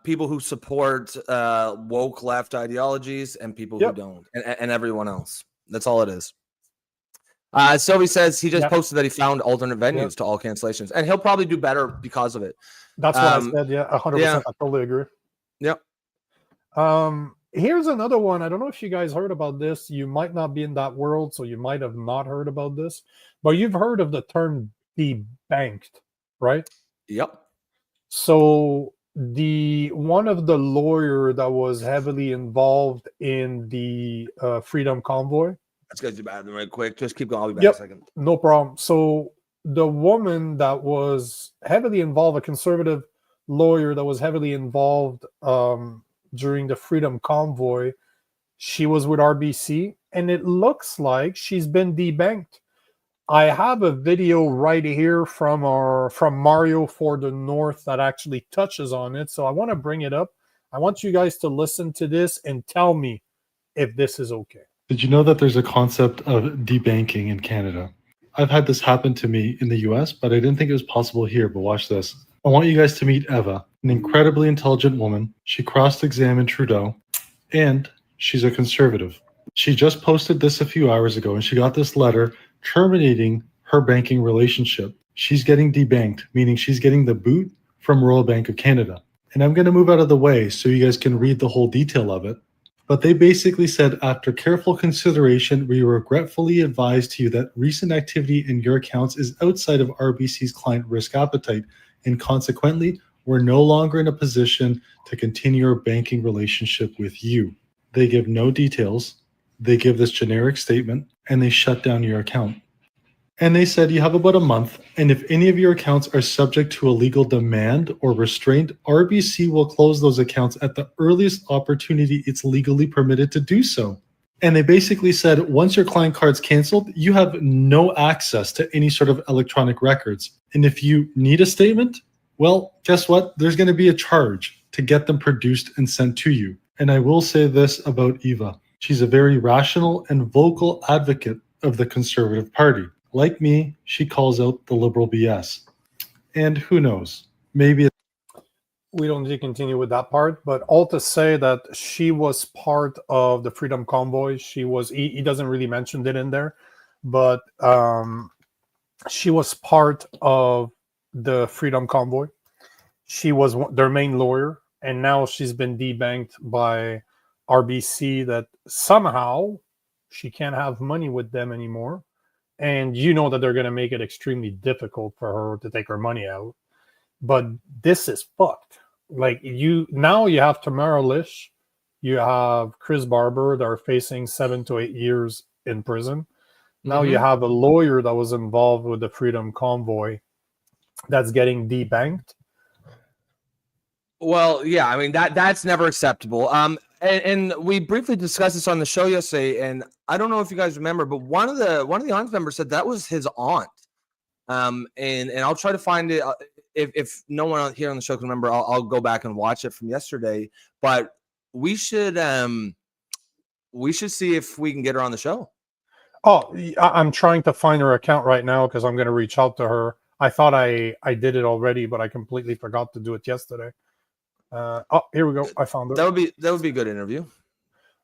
people who support woke left ideologies and people who don't, and everyone else. That's all it is. Sylvie says he just posted that he found alternate venues to all cancellations, and he'll probably do better because of it. That's what I said. Yeah, 100%. I totally agree. Yep. Here's another one. I don't know if you guys heard about this. You might not be in that world, so you might have not heard about this, but you've heard of the term debanked, right? Yep. So one of the lawyer that was heavily involved in the Freedom Convoy. Let's go to the bathroom right quick. Just keep going. I'll be back in a second. No problem. So the woman that was heavily involved, a conservative lawyer that was heavily involved during the Freedom Convoy, she was with RBC, and it looks like she's been debanked. I have a video right here from Mario for the North that actually touches on it. So I want to bring it up. I want you guys to listen to this and tell me if this is okay. Did you know that there's a concept of debanking in Canada? I've had this happen to me in the US, but I didn't think it was possible here. But watch this. I want you guys to meet Eva, an incredibly intelligent woman. She cross-examined Trudeau, and she's a conservative. She just posted this a few hours ago, and she got this letter terminating her banking relationship. She's getting debanked, meaning she's getting the boot from Royal Bank of Canada. And I'm going to move out of the way so you guys can read the whole detail of it. But they basically said, after careful consideration, we regretfully advise to you that recent activity in your accounts is outside of RBC's client risk appetite, and consequently, we're no longer in a position to continue our banking relationship with you. They give no details. They give this generic statement, and they shut down your account. And they said you have about a month, and if any of your accounts are subject to a legal demand or restraint, RBC will close those accounts at the earliest opportunity it's legally permitted to do so. And they basically said once your client card's canceled, you have no access to any sort of electronic records. And if you need a statement, well, guess what? There's going to be a charge to get them produced and sent to you. And I will say this about Eva. She's a very rational and vocal advocate of the Conservative Party. Like me, she calls out the liberal BS. And who knows, maybe we don't need to continue with that part, but all to say that she was part of the Freedom Convoy. She was, he doesn't really mention it in there, but she was part of the Freedom Convoy. She was their main lawyer, and now she's been debanked by RBC that somehow she can't have money with them anymore. And you know that they're going to make it extremely difficult for her to take her money out. But this is fucked. Like, you have Tamara Lish, you have Chris Barber that are facing 7 to 8 years in prison. Now you have a lawyer that was involved with the Freedom Convoy that's getting debanked. Well, yeah, I mean that's never acceptable. And we briefly discussed this on the show yesterday, and I don't know if you guys remember, but one of the audience members said that was his aunt. And I'll try to find it. If no one here on the show can remember, I'll go back and watch it from yesterday. But we should see if we can get her on the show. Oh, I'm trying to find her account right now because I'm going to reach out to her. I thought I did it already, but I completely forgot to do it yesterday. Here we go. I found her. That would be a good interview.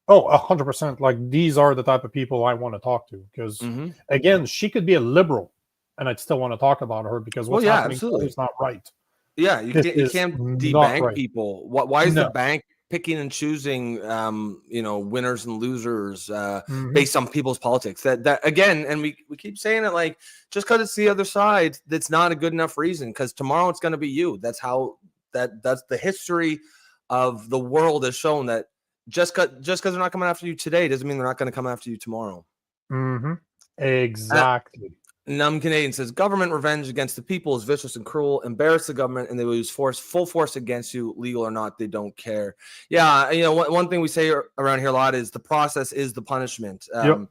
Oh, 100%. Like, these are the type of people I want to talk to because, Mhm. again, she could be a liberal, and I'd still want to talk about her because Well, what's yeah, happening to her absolutely. is not right. Yeah, This you is can't not debank right. people. Why is the No. bank picking and choosing winners and losers Mhm. based on people's politics? That again, and we keep saying it, like, just because it's the other side, that's not a good enough reason, because tomorrow it's going to be you. That's how that's the history of the world has shown that just because they're not coming after you today doesn't mean they're not going to come after you tomorrow. Mhm. Exactly. Numb Canadian says government revenge against the people is vicious and cruel. Embarrass the government, and they will use full force against you, legal or not. They don't care. Yeah, one thing we say around here a lot is the process is the punishment. Yep.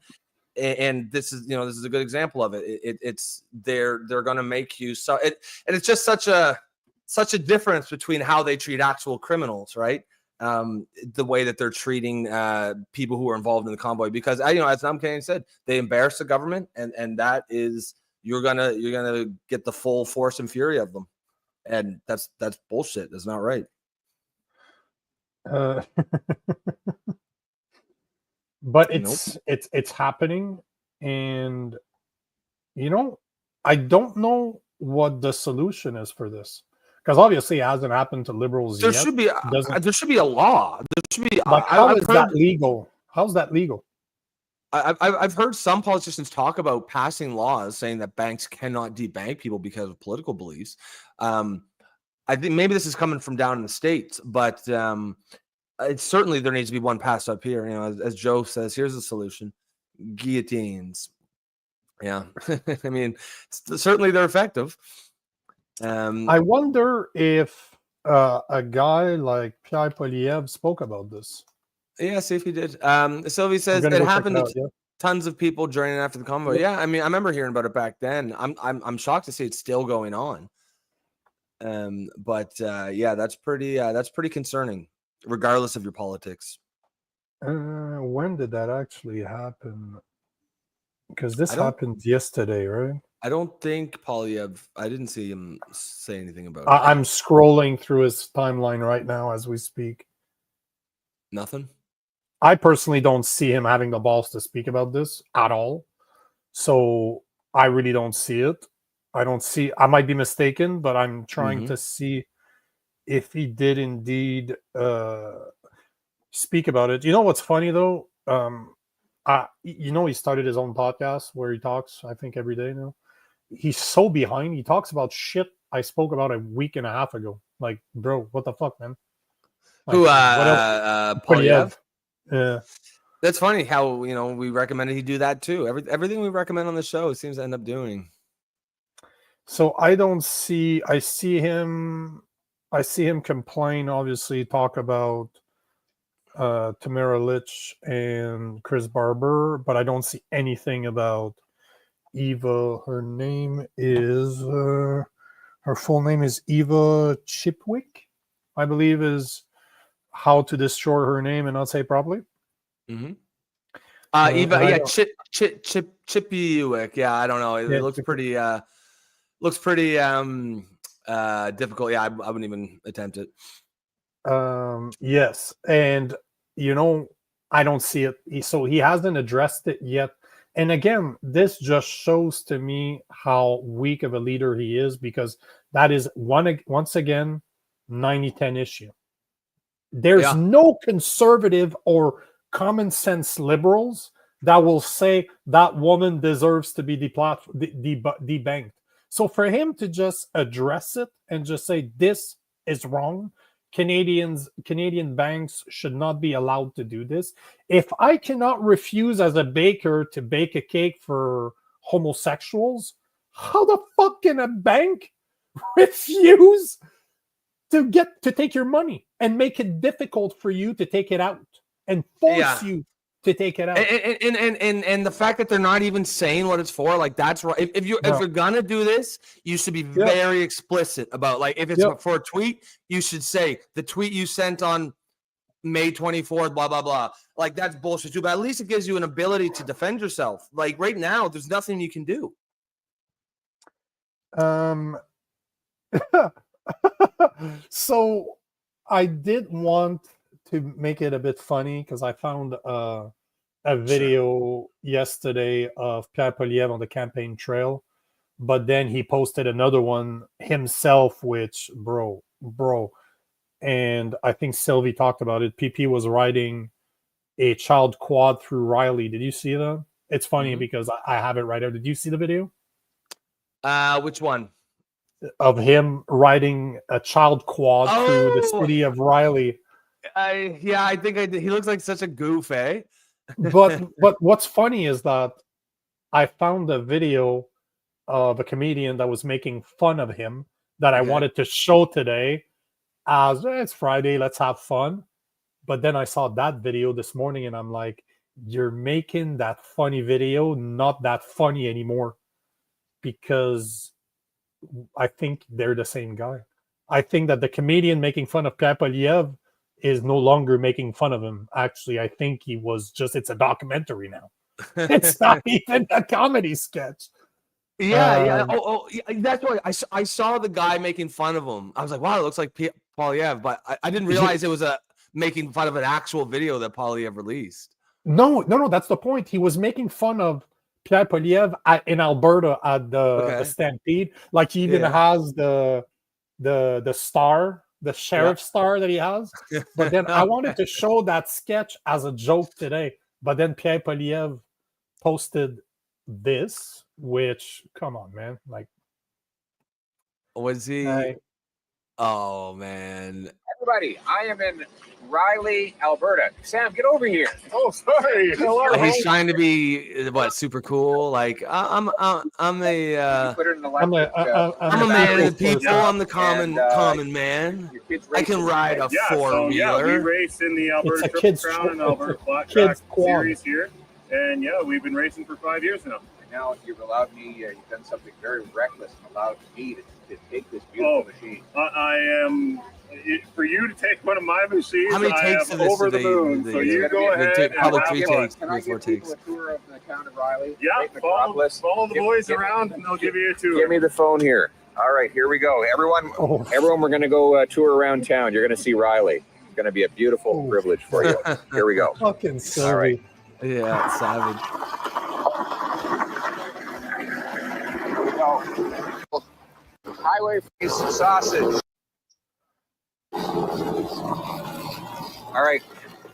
And this is a good example of it. It's they're going to make you so it, and it's just such a difference between how they treat actual criminals, right? The way that they're treating people who are involved in the convoy, because as Numb Canadian said, they embarrass the government, and that is you're gonna get the full force and fury of them, and that's bullshit. That's not right. But Nope. it's happening, and I don't know what the solution is for this, because obviously it hasn't happened to liberals There yet. should be there should be a law. There should be. Like, how is that legal? How's that legal? I've heard some politicians talk about passing laws saying that banks cannot debank people because of political beliefs. I think maybe this is coming from down in the States, but it's certainly there needs to be one passed up here. As Joe says, here's the solution: guillotines. Yeah, I mean, certainly they're effective. I wonder if a guy like Pierre Poilievre spoke about this. Yeah, see if he did. Sylvie says gonna it go check happened it to out, yeah. tons of people joining after the convoy. Yeah, I mean, I remember hearing about it back then. I'm shocked to see it's still going on. But yeah, that's pretty concerning, regardless of your politics. When did that actually happen? Because this I don't- happened yesterday, right? I don't think Poilievre. I didn't see him say anything about it. I'm scrolling through his timeline right now as we speak. Nothing. I personally don't see him having the balls to speak about this at all. So I really don't see it. I might be mistaken, but I'm trying to see if he did indeed speak about it. You know what's funny though? He started his own podcast where he talks, I think, every day now. He's so behind. He talks about shit I spoke about a week and a half ago. Like, bro, what the fuck, man? Like, Who? what else? Poilievre. Yeah. That's funny how we recommended he do that too. Everything we recommend on the show, it seems to end up doing. So I see him complain, obviously, talk about Tamara Litch and Chris Barber, but I don't see anything about Eva. Her full name is Eva Chipwick, I believe, is how to destroy her name and not say it properly. Mm-hmm. Eva, Chipwick. Yeah, I don't know. It looks pretty difficult. Yeah, I wouldn't even attempt it. Yes, and I don't see it. So he hasn't addressed it yet. And again, this just shows to me how weak of a leader he is, because that is once again 90-10 issue. There's no conservative or common sense liberals that will say that woman deserves to be debanked. So for him to just address it and just say this is wrong, Canadian banks should not be allowed to do this. If I cannot refuse as a baker to bake a cake for homosexuals, how the fuck can a bank refuse to take your money and make it difficult for you to take it out and force you to take it out? And the fact that they're not even saying what it's for, like, that's right. If you're gonna do this, you should be very explicit about, like, if it's for a tweet, you should say the tweet you sent on May 24th, blah blah blah. Like, that's bullshit too. But at least it gives you an ability to defend yourself. Like, right now, there's nothing you can do. So I did want to make it a bit funny, because I found a video yesterday of Pierre Poilievre on the campaign trail, but then he posted another one himself, which bro, and I think Sylvie talked about it. PP was riding a child quad through Riley. Did you see that? It's funny because I have it right here. Did you see the video Which one? of him riding a child quad through the city of Riley? I think I did. He looks like such a goof, eh? but what's funny is that I found a video of a comedian that was making fun of him that I wanted to show today as it's Friday, let's have fun. But then I saw that video this morning and I'm like, you're making that funny video not that funny anymore, because I think they're the same guy. I think that the comedian making fun of Pierre Poilievre is no longer making fun of him. Actually, I think he was just, it's a documentary now. It's not even a comedy sketch. Yeah. That's why I saw the guy making fun of him. I was like, wow, it looks like Poilievre, but I didn't realize it was making fun of an actual video that Poilievre released. No, that's the point. He was making fun of Pierre Poilievre in Alberta at the Stampede. Like he even has the star, the sheriff star that he has. But then I wanted to show that sketch as a joke today. But then Pierre Poilievre posted this, which, come on, man. Like, was he? Oh, man. Everybody, I am in Riley, Alberta. Sam, get over here. Oh, sorry. He's trying to be super cool. Like I'm a man of the people. I'm the common man. I can ride a four-wheeler. We race in the Alberta Triple Crown and Alberta Flat Track Series here, and we've been racing for 5 years now. Now you've allowed me. You've done something very reckless and allowed me to take this beautiful machine. I am. For you to take one of my machines, how many takes I am over the moon. So you go ahead. Probably 3 takes, Can I give people a tour of the town of Riley? Yeah, follow the boys around, and they'll give you a tour. Give me the phone here. All right, here we go. Everyone, we're going to go tour around town. You're going to see Riley. It's going to be a beautiful privilege for you. Here we go. Fucking sorry. All right. Yeah, savage. Here we go. Highway face sausage. All right.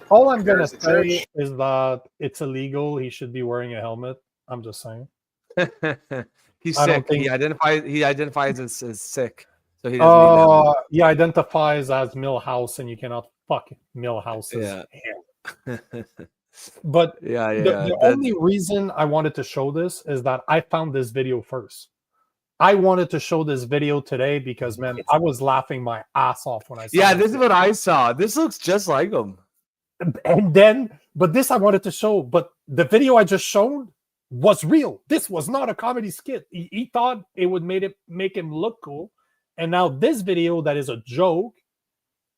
All I'm going to say is that it's illegal. He should be wearing a helmet. I'm just saying. He's sick. He identifies as sick. So he doesn't need he identifies as Millhouse, and you cannot fuck Millhouse's hair. But the only reason I wanted to show this is that I found this video first. I wanted to show this video today because, man, I was laughing my ass off when I saw this is what I saw. This looks just like him. And then, but this I wanted to show, but the video I just showed was real. This was not a comedy skit. He thought it would make him look cool. And now this video that is a joke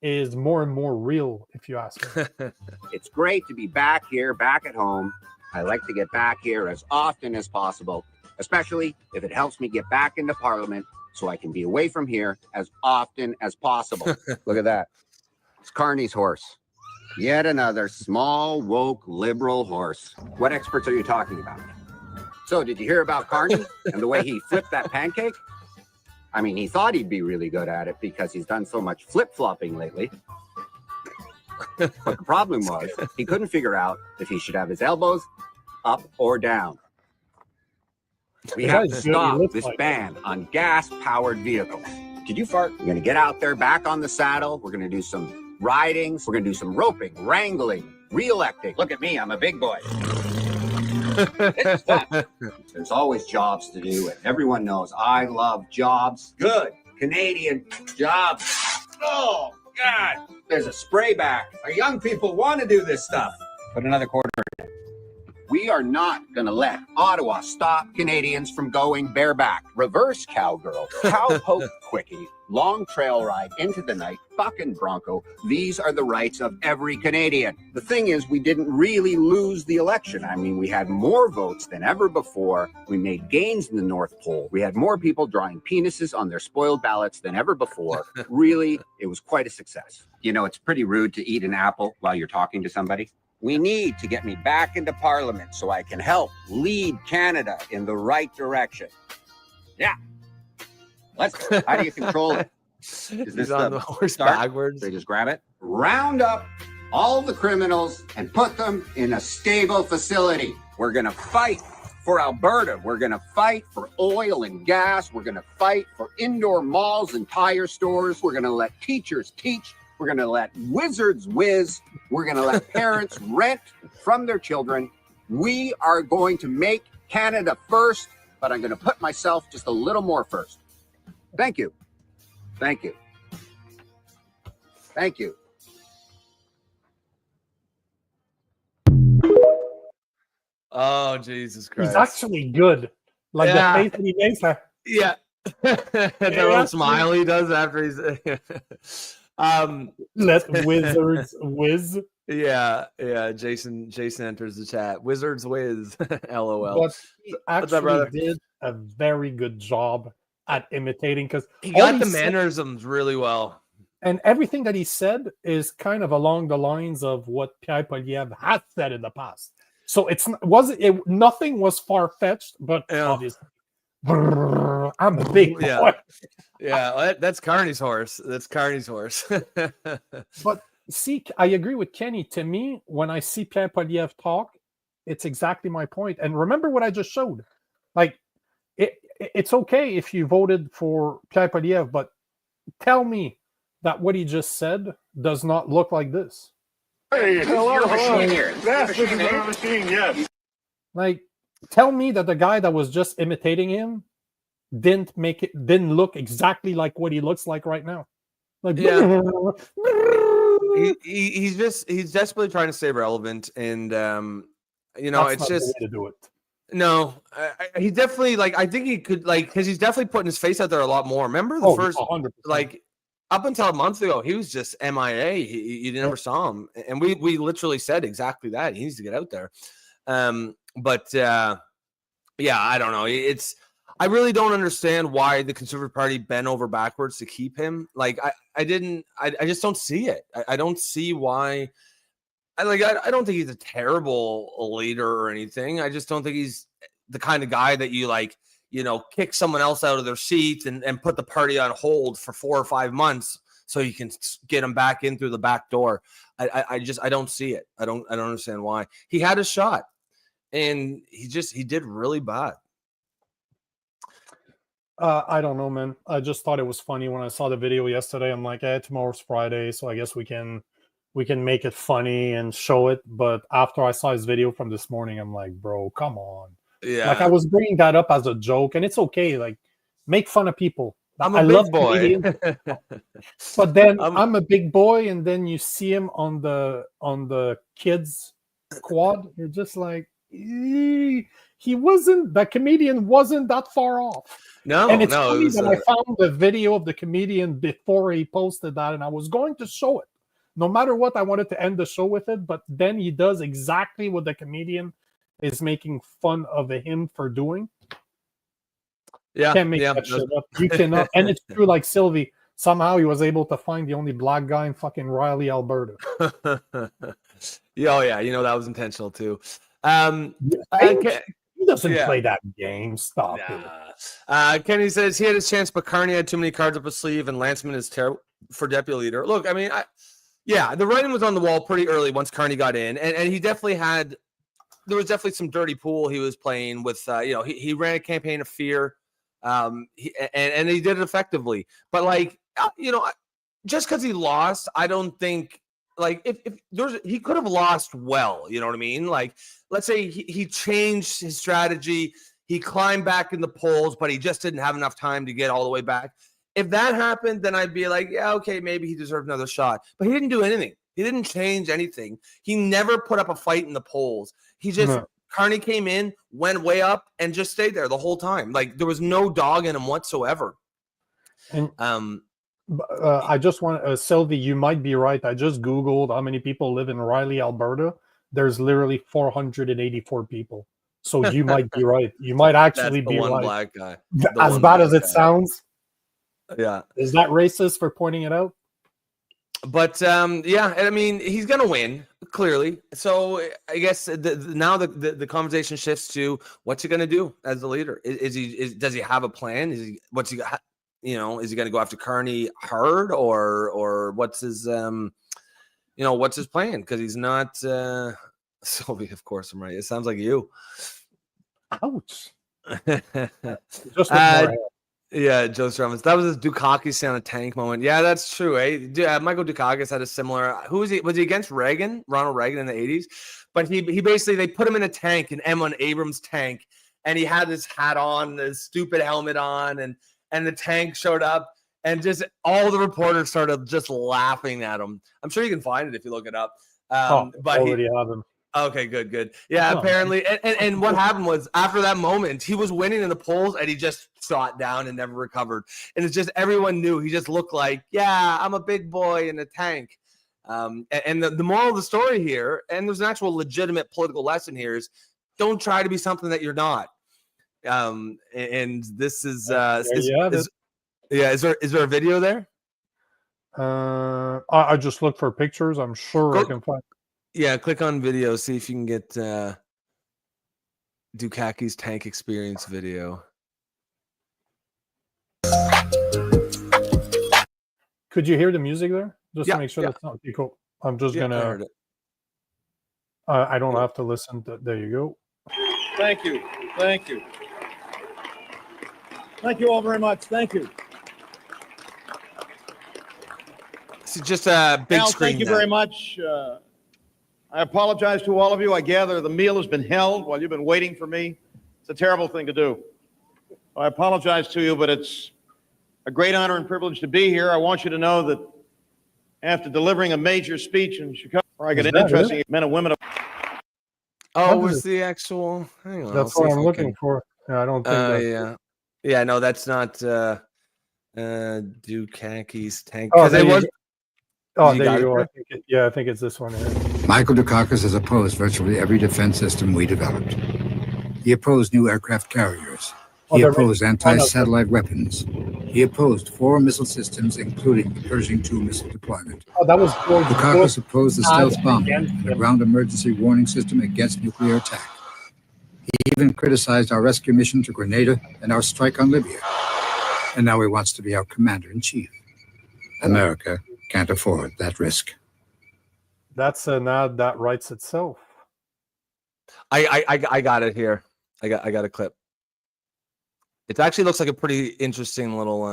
is more and more real, if you ask me. It's great to be back here, back at home. I like to get back here as often as possible, especially if it helps me get back into Parliament so I can be away from here as often as possible. Look at that. It's Carney's horse. Yet another small, woke, liberal horse. What experts are you talking about? So did you hear about Carney and the way he flipped that pancake? I mean, he thought he'd be really good at it because he's done so much flip-flopping lately. But the problem was he couldn't figure out if he should have his elbows up or down. We have to stop this ban on gas-powered vehicles. Did you fart? We're going to get out there, back on the saddle. We're going to do some ridings. We're going to do some roping, wrangling, re-electing. Look at me, I'm a big boy. It's fun. There's always jobs to do, and everyone knows I love jobs. Good Canadian jobs. Oh, God. There's a spray back. Our young people want to do this stuff. Put another quarter in. We are not going to let Ottawa stop Canadians from going bareback. Reverse cowgirl, cowpoke quickie, long trail ride into the night, fucking bronco. These are the rights of every Canadian. The thing is, we didn't really lose the election. I mean, we had more votes than ever before. We made gains in the North Pole. We had more people drawing penises on their spoiled ballots than ever before. Really, it was quite a success. You know, it's pretty rude to eat an apple while you're talking to somebody. We need to get me back into Parliament so I can help lead Canada in the right direction. Yeah. How do you control it? Is this the horse backwards? They just grab it, round up all the criminals and put them in a stable facility. We're going to fight for Alberta. We're going to fight for oil and gas. We're going to fight for indoor malls and tire stores. We're going to let teachers teach. We're going to let wizards whiz. We're going to let parents rent from their children. We are going to make Canada first, but I'm going to put myself just a little more first. Thank you. Thank you. Thank you. Oh, Jesus Christ. He's actually good. Like the face that he makes. Yeah. That little smile he does after he's... Let wizards whiz. Yeah. Jason enters the chat. Wizards whiz. LOL. But he actually did a very good job at imitating, because he got the mannerisms really well. And everything that he said is kind of along the lines of what Pierre Poilievre has said in the past. So nothing was far-fetched, but obviously. I'm a big boy. Yeah, that's Carney's horse. But see, I agree with Kenny. To me, when I see Pierre Poilievre talk, it's exactly my point. And remember what I just showed. Like, it's okay if you voted for Pierre Poilievre, but tell me that what he just said does not look like this. Hey, hello. That's the machine, yes. Like, tell me that the guy that was just imitating him didn't look exactly like what he looks like right now. Like, he's desperately trying to stay relevant, and it's just the way to do it. No, he definitely, like, I think he could, like, because he's definitely putting his face out there a lot more. Remember the first 100%. like up until a month ago, he was just MIA. You never saw him, and we literally said exactly that. He needs to get out there. But I don't know. I really don't understand why the Conservative Party bent over backwards to keep him. Like, I just don't see it. I don't see why. I don't think he's a terrible leader or anything. I just don't think he's the kind of guy that you kick someone else out of their seat and put the party on hold for 4 or 5 months so you can get him back in through the back door. I don't see it. I don't understand why. He had a shot, and he did really bad. I don't know, man. I just thought it was funny when I saw the video yesterday. I'm like, tomorrow's Friday, so I guess we can make it funny and show it. But after I saw his video from this morning, I'm like, bro, come on. Yeah. Like, I was bringing that up as a joke, and it's okay. Like, make fun of people. I love boy. But then I'm a big boy, and then you see him on the kids squad. You're just like, that comedian wasn't that far off. No, and it's funny that I found the video of the comedian before he posted that, and I was going to show it. No matter what, I wanted to end the show with it, but then he does exactly what the comedian is making fun of him for doing. Yeah, can't make that shit up. You cannot. And it's true, like Sylvie, somehow he was able to find the only black guy in fucking Riley, Alberta. That was intentional too. He doesn't play that game. Stop it. Kenny says he had his chance, but Carney had too many cards up his sleeve, and Lanceman is terrible for deputy leader. Look, I mean, the writing was on the wall pretty early once Carney got in, and he definitely had. There was definitely some dirty pool he was playing with. He ran a campaign of fear, and he did it effectively. But just because he lost, I don't think. Like, if he could have lost well, you know what I mean? Like, let's say he changed his strategy, he climbed back in the polls, but he just didn't have enough time to get all the way back. If that happened, then I'd be like, yeah, okay, maybe he deserved another shot. But he didn't do anything. He didn't change anything. He never put up a fight in the polls. He just Carney came in, went way up, and just stayed there the whole time. Like there was no dog in him whatsoever. And I just want Sylvie, you might be right. I just Googled how many people live in Riley, Alberta. There's literally 484 people. So you might be right. You might actually be one right. Black guy. As bad as it sounds. Yeah. Is that racist for pointing it out? But yeah, I mean, he's gonna win clearly. So I guess now the conversation shifts to what's he gonna do as the leader? Does he have a plan? Is he is he gonna go after Carney hard or what's his what's his plan? Because he's not Sylvie, of course I'm right. It sounds like you. Ouch. Just more yeah, Joe Strumans. That was his Dukakis on a tank moment. Yeah, that's true. Michael Dukakis had a similar. Who was he? Was he against Reagan, Ronald Reagan in the 80s? But he basically, they put him in a tank, an M1 Abrams tank, and he had his hat on, his stupid helmet on, and the tank showed up, and just all the reporters started just laughing at him. I'm sure you can find it if you look it up. but already have him. Okay, good. Yeah, apparently. And what happened was after that moment, he was winning in the polls and he just shot down and never recovered. And it's just everyone knew he just looked like, yeah, I'm a big boy in a tank. And the moral of the story here, and there's an actual legitimate political lesson here, is don't try to be something that you're not. And this is is there a video there? I just looked for pictures. I'm sure I can find. Yeah, click on video, see if you can get Dukaki's tank experience video. Could you hear the music there? Just Yeah, to make sure yeah. that's not too cool. I'm just Yeah, I gonna. heard it. I don't have to listen. There you go. Thank you. Thank you. Thank you all very much. Thank you. It's just a big Al, screen. thank you now. very much. I apologize to all of you. I gather the meal has been held while you've been waiting for me. It's a terrible thing to do. I apologize to you, but it's a great honor and privilege to be here. I want you to know that after delivering a major speech in Chicago, where I got Is an that interesting it? men and women. Oh, What is was the actual? Hang on. That's I'll see what if I'm I looking can- for. Yeah, I don't think Yeah. No, that's not Dukaki's tank. Oh, 'Cause there it you was. go. Oh, You there got you it go. there? I think it's this one here. Michael Dukakis has opposed virtually every defense system we developed. He opposed new aircraft carriers. He they're opposed making fun of anti-satellite weapons. He opposed 4 missile systems, including the Pershing II missile deployment. Oh, that was George Dukakis Bush opposed the not stealth bomber against and a him. ground emergency warning system against nuclear attack. He even criticized our rescue mission to Grenada and our strike on Libya. And now he wants to be our commander-in-chief. America can't afford that risk. That's an ad that writes itself. I got it here. I got a clip. It actually looks like a pretty interesting little.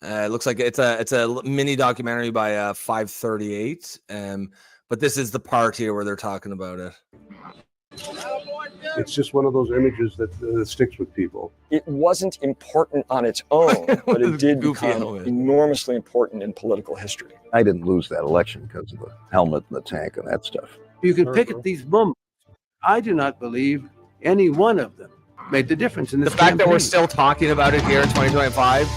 It looks like it's a mini documentary by 538. But this is the part here where they're talking about it. It's just one of those images that sticks with people. It wasn't important on its own, but it did become enormously important in political history. I didn't lose that election because of the helmet and the tank and that stuff. You can pick at these moments. I do not believe any one of them made the difference in this The fact that we're campaign. still talking about it here in 2025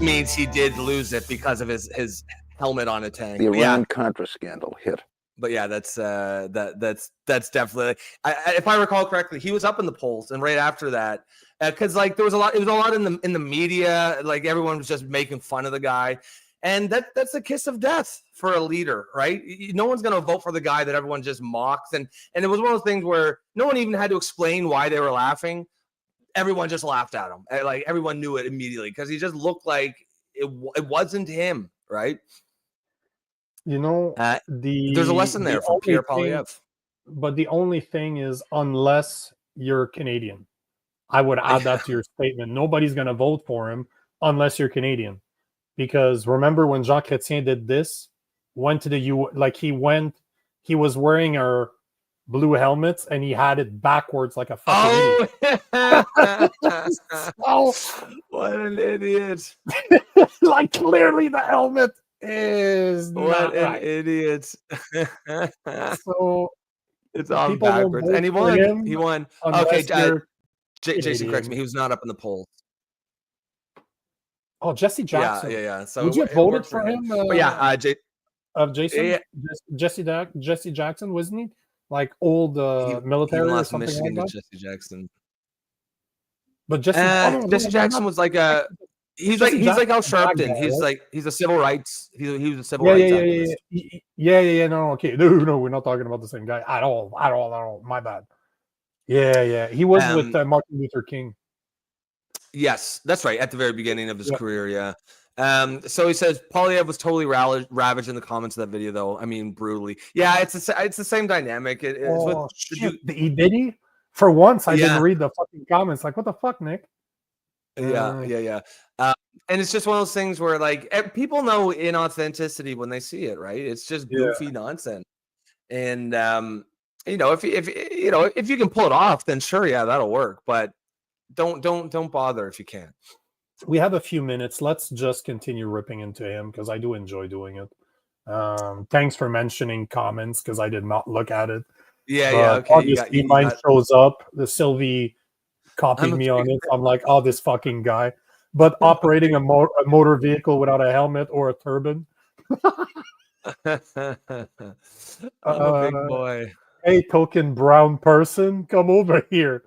means he did lose it because of his helmet on a tank. The But yeah, Iran-Contra scandal hit. but yeah, that's definitely. If I recall correctly, he was up in the polls, and right after that, because like there was a lot. It was a lot in the media. Like everyone was just making fun of the guy, and that's the kiss of death for a leader, right? No one's gonna vote for the guy that everyone just mocks, and it was one of those things where no one even had to explain why they were laughing. Everyone just laughed at him. Like everyone knew it immediately because he just looked like it wasn't him, right? You know, There's a lesson there from Pierre Poilievre. But the only thing is, unless you're Canadian, I would add that to your statement. Nobody's going to vote for him unless you're Canadian. Because remember when Jean Chrétien did this, went to the he was wearing our blue helmets and he had it backwards like a fucking idiot. What an idiot. Like clearly the helmet is What not an right. idiot. So It's all People won't backwards. vote And he for won. him He won. Okay, unless you're Jason corrects Canadian. me. He was not up in the polls. Oh, Jesse Jackson. Yeah. So would you have it voted worked for good. him? But yeah, Jason, yeah. Jesse Jackson, wasn't he? Like old military he or lost something Michigan like to that. Jesse Jackson. But Jesse, Jesse Jackson was like a. He's like Al Sharpton. Guy, right? He's a civil rights. He was a civil Yeah, rights yeah, activist. yeah. No, okay, no, we're not talking about the same guy at all. My bad. Yeah. He was with Martin Luther King. Yes, that's right. At the very beginning of his career, yeah. So he says Poilievre was totally ravaged in the comments of that video, though. I mean, brutally. Yeah, it's the same dynamic. It's shit. Did he? For once, I didn't read the fucking comments. Like, what the fuck, Nick? Yeah. And it's just one of those things where, like, people know inauthenticity when they see it, right? It's just goofy nonsense. And if you can pull it off, then sure, yeah, that'll work. But don't bother if you can't. We have a few minutes. Let's just continue ripping into him because I do enjoy doing it. Thanks for mentioning comments because I did not look at it. Yeah. Okay. Obviously, mine shows up. The Sylvie copied me on it. I'm like, oh, this fucking guy. But operating a motor vehicle without a helmet or a turban. I'm a big boy. Hey, token brown person, come over here.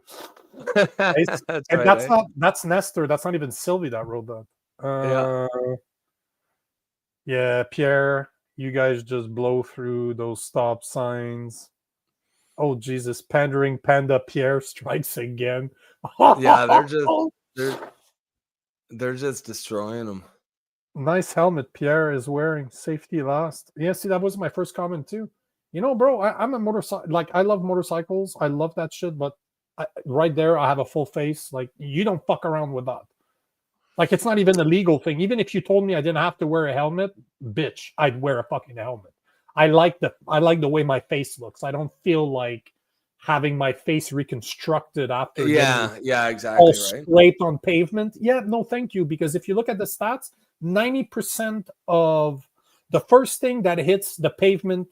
That's Nestor. That's not even Sylvie that wrote that. Yeah, Pierre, you guys just blow through those stop signs. Oh Jesus, pandering panda Pierre strikes again. Yeah, they're just destroying them. Nice helmet Pierre is wearing. Safety last. Yeah, see, that was my first comment too. You know, bro, I'm a motorcycle. Like, I love motorcycles. I love that shit. But right there, I have a full face. Like, you don't fuck around with that. Like, it's not even a legal thing. Even if you told me I didn't have to wear a helmet, bitch, I'd wear a fucking helmet. I like the way my face looks. I don't feel like having my face reconstructed after exactly all right. scraped on pavement. Yeah, no, thank you. Because if you look at the stats, 90% of the first thing that hits the pavement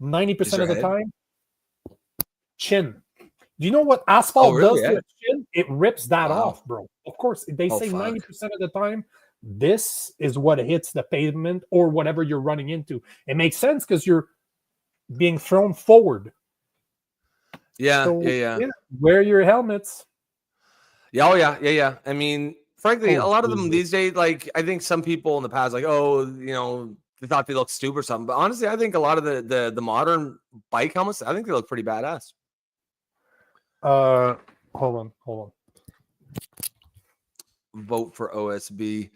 90% of the time, chin. Do you know what asphalt does to a chin? It rips that off, bro. Of course, they say 90% of the time, this is what hits the pavement or whatever you're running into. It makes sense because you're being thrown forward. Yeah. Wear your helmets. Yeah. I mean, frankly, a lot of them these days, like, I think some people in the past, like, they thought they looked stupid or something. But honestly, I think a lot of the modern bike helmets, I think they look pretty badass. Hold on. Vote for OSB.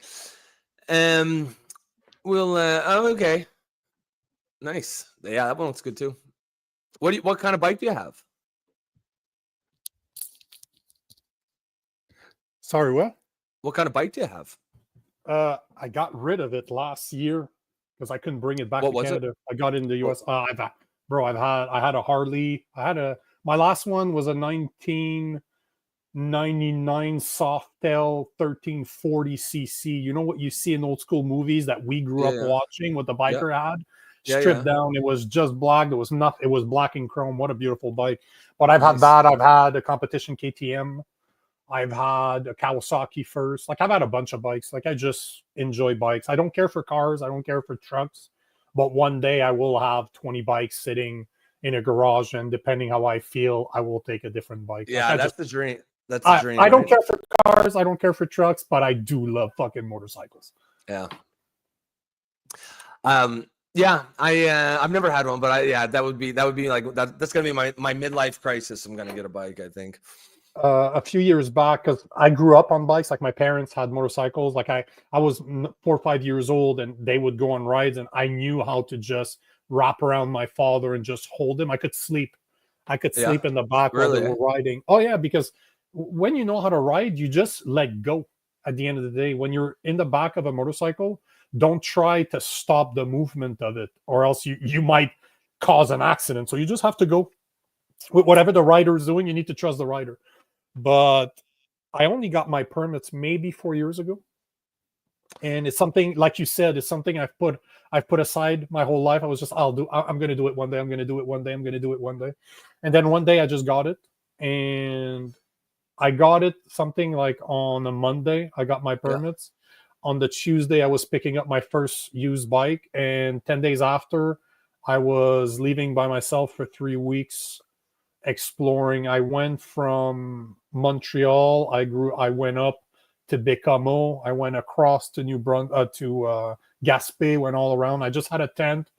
Okay. Nice. Yeah, that one looks good too. What kind of bike do you have? Sorry, what? What kind of bike do you have? I got rid of it last year because I couldn't bring it back to Canada. I got it in the US. I had a Harley. My last one was a 1999 Softail 1340cc. You know what you see in old school movies that we grew up watching, what the biker had? Stripped down. It was just black. There was nothing. It was black and chrome. What a beautiful bike. But I've had that. I've had a competition KTM. I've had a Kawasaki first. Like, I've had a bunch of bikes. Like, I just enjoy bikes. I don't care for cars. I don't care for trucks. But one day I will have 20 bikes sitting in a garage, and depending how I feel, I will take a different bike. Yeah, like, that's the dream. That's the dream. I don't care for cars. I don't care for trucks, but I do love fucking motorcycles. Yeah. I've never had one, but that would be like that's gonna be my midlife crisis. I'm gonna get a bike, I think. A few years back, because I grew up on bikes. Like, my parents had motorcycles. Like, I was 4 or 5 years old, and they would go on rides, and I knew how to just wrap around my father and just hold him. I could sleep in the back while they were riding. Oh yeah, because when you know how to ride, you just let go. At the end of the day, when you're in the back of a motorcycle, don't try to stop the movement of it, or else you might cause an accident. So you just have to go with whatever the rider is doing. You need to trust the rider. But I only got my permits maybe 4 years ago. And it's something, like you said, it's something I've put aside my whole life. I was just, I'm going to do it one day. I'm going to do it one day. I'm going to do it one day. And then one day I just got it. And I got it something like on a Monday. I got my permits. Yeah. On the Tuesday, I was picking up my first used bike. And 10 days after, I was leaving by myself for 3 weeks exploring. I went from Montreal. I went up to Bécamo. I went across to to Gaspé, went all around. I just had a tent,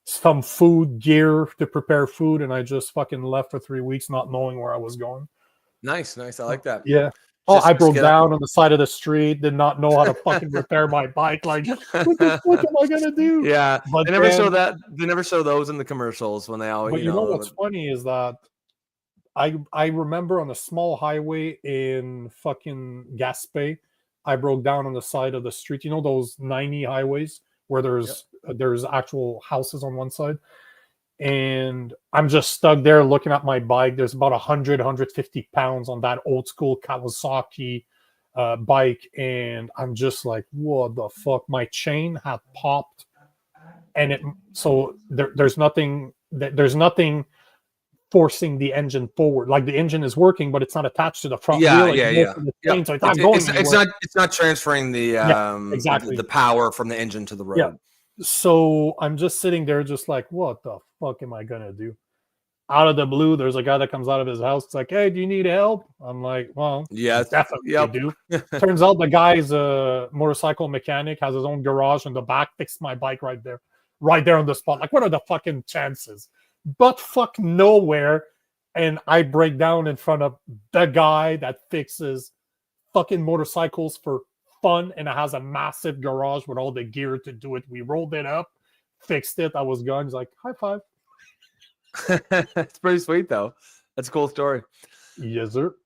some food, gear to prepare food, and I just fucking left for 3 weeks not knowing where I was going. Nice. I like that. Yeah. Oh, I broke down on the side of the street, did not know how to fucking repair my bike. Like, what the fuck am I gonna do? Yeah. But they never show that. They never show those in the commercials when they always. But you know what's funny is that I remember on a small highway in fucking Gaspé, I broke down on the side of the street. You know those 90 highways where there's actual houses on one side? And I'm just stuck there looking at my bike. There's about 150 pounds on that old school Kawasaki bike. And I'm just like, what the fuck? My chain had popped. And there's nothing forcing the engine forward. Like the engine is working, but it's not attached to the front wheel. So it's not transferring the exactly the power from the engine to the road. Yeah. So I'm just sitting there just like, what the fuck am I gonna do? Out of the blue, there's a guy that comes out of his house. It's like, hey, do you need help? I'm like, well, definitely do. Turns out the guy's a motorcycle mechanic, has his own garage in the back, fixed my bike right there on the spot. Like, what are the fucking chances? But fuck nowhere. And I break down in front of the guy that fixes fucking motorcycles for fun, and it has a massive garage with all the gear to do it. We rolled it up, fixed it. I was gone. He's like, high five. It's pretty sweet though. That's a cool story. Yes, sir.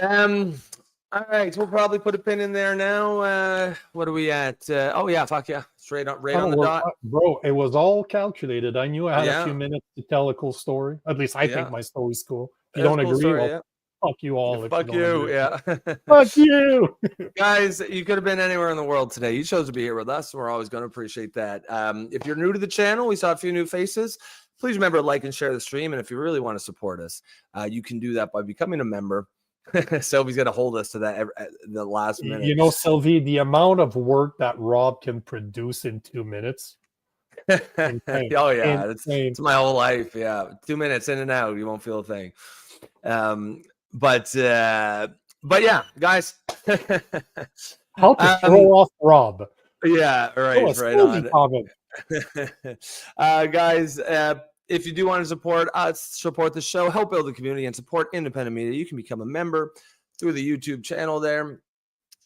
All right, so we'll probably put a pin in there now. What are we at? Oh yeah, fuck yeah, straight on, right on the dot, bro. It was all calculated. I knew I had a few minutes to tell a cool story. At least I think my story's cool. If you don't agree, story, fuck you all. Fuck you, yeah. Fuck you, guys. You could have been anywhere in the world today. You chose to be here with us. We're always going to appreciate that. If you're new to the channel, we saw a few new faces. Please remember to like and share the stream. And if you really want to support us, you can do that by becoming a member. Sylvie's going to hold us to that the last minute. You know, Sylvie, the amount of work that Rob can produce in 2 minutes. Oh yeah, it's my whole life. Yeah, 2 minutes in and out, you won't feel a thing. But yeah, guys. How to throw off Rob? Yeah, right on. Guys, if you do want to support the show, help build the community, and support independent media, you can become a member through the YouTube channel there.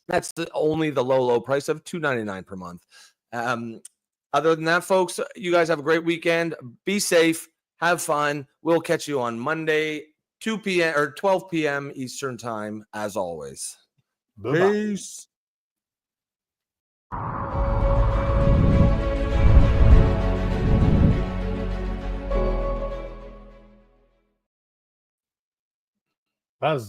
That's only the low price of $2.99 per month. Other than that, folks, you guys have a great weekend. Be safe. Have fun. We'll catch you on Monday, 2 p.m. or 12 p.m. Eastern time, as always. Bye-bye. Peace. That's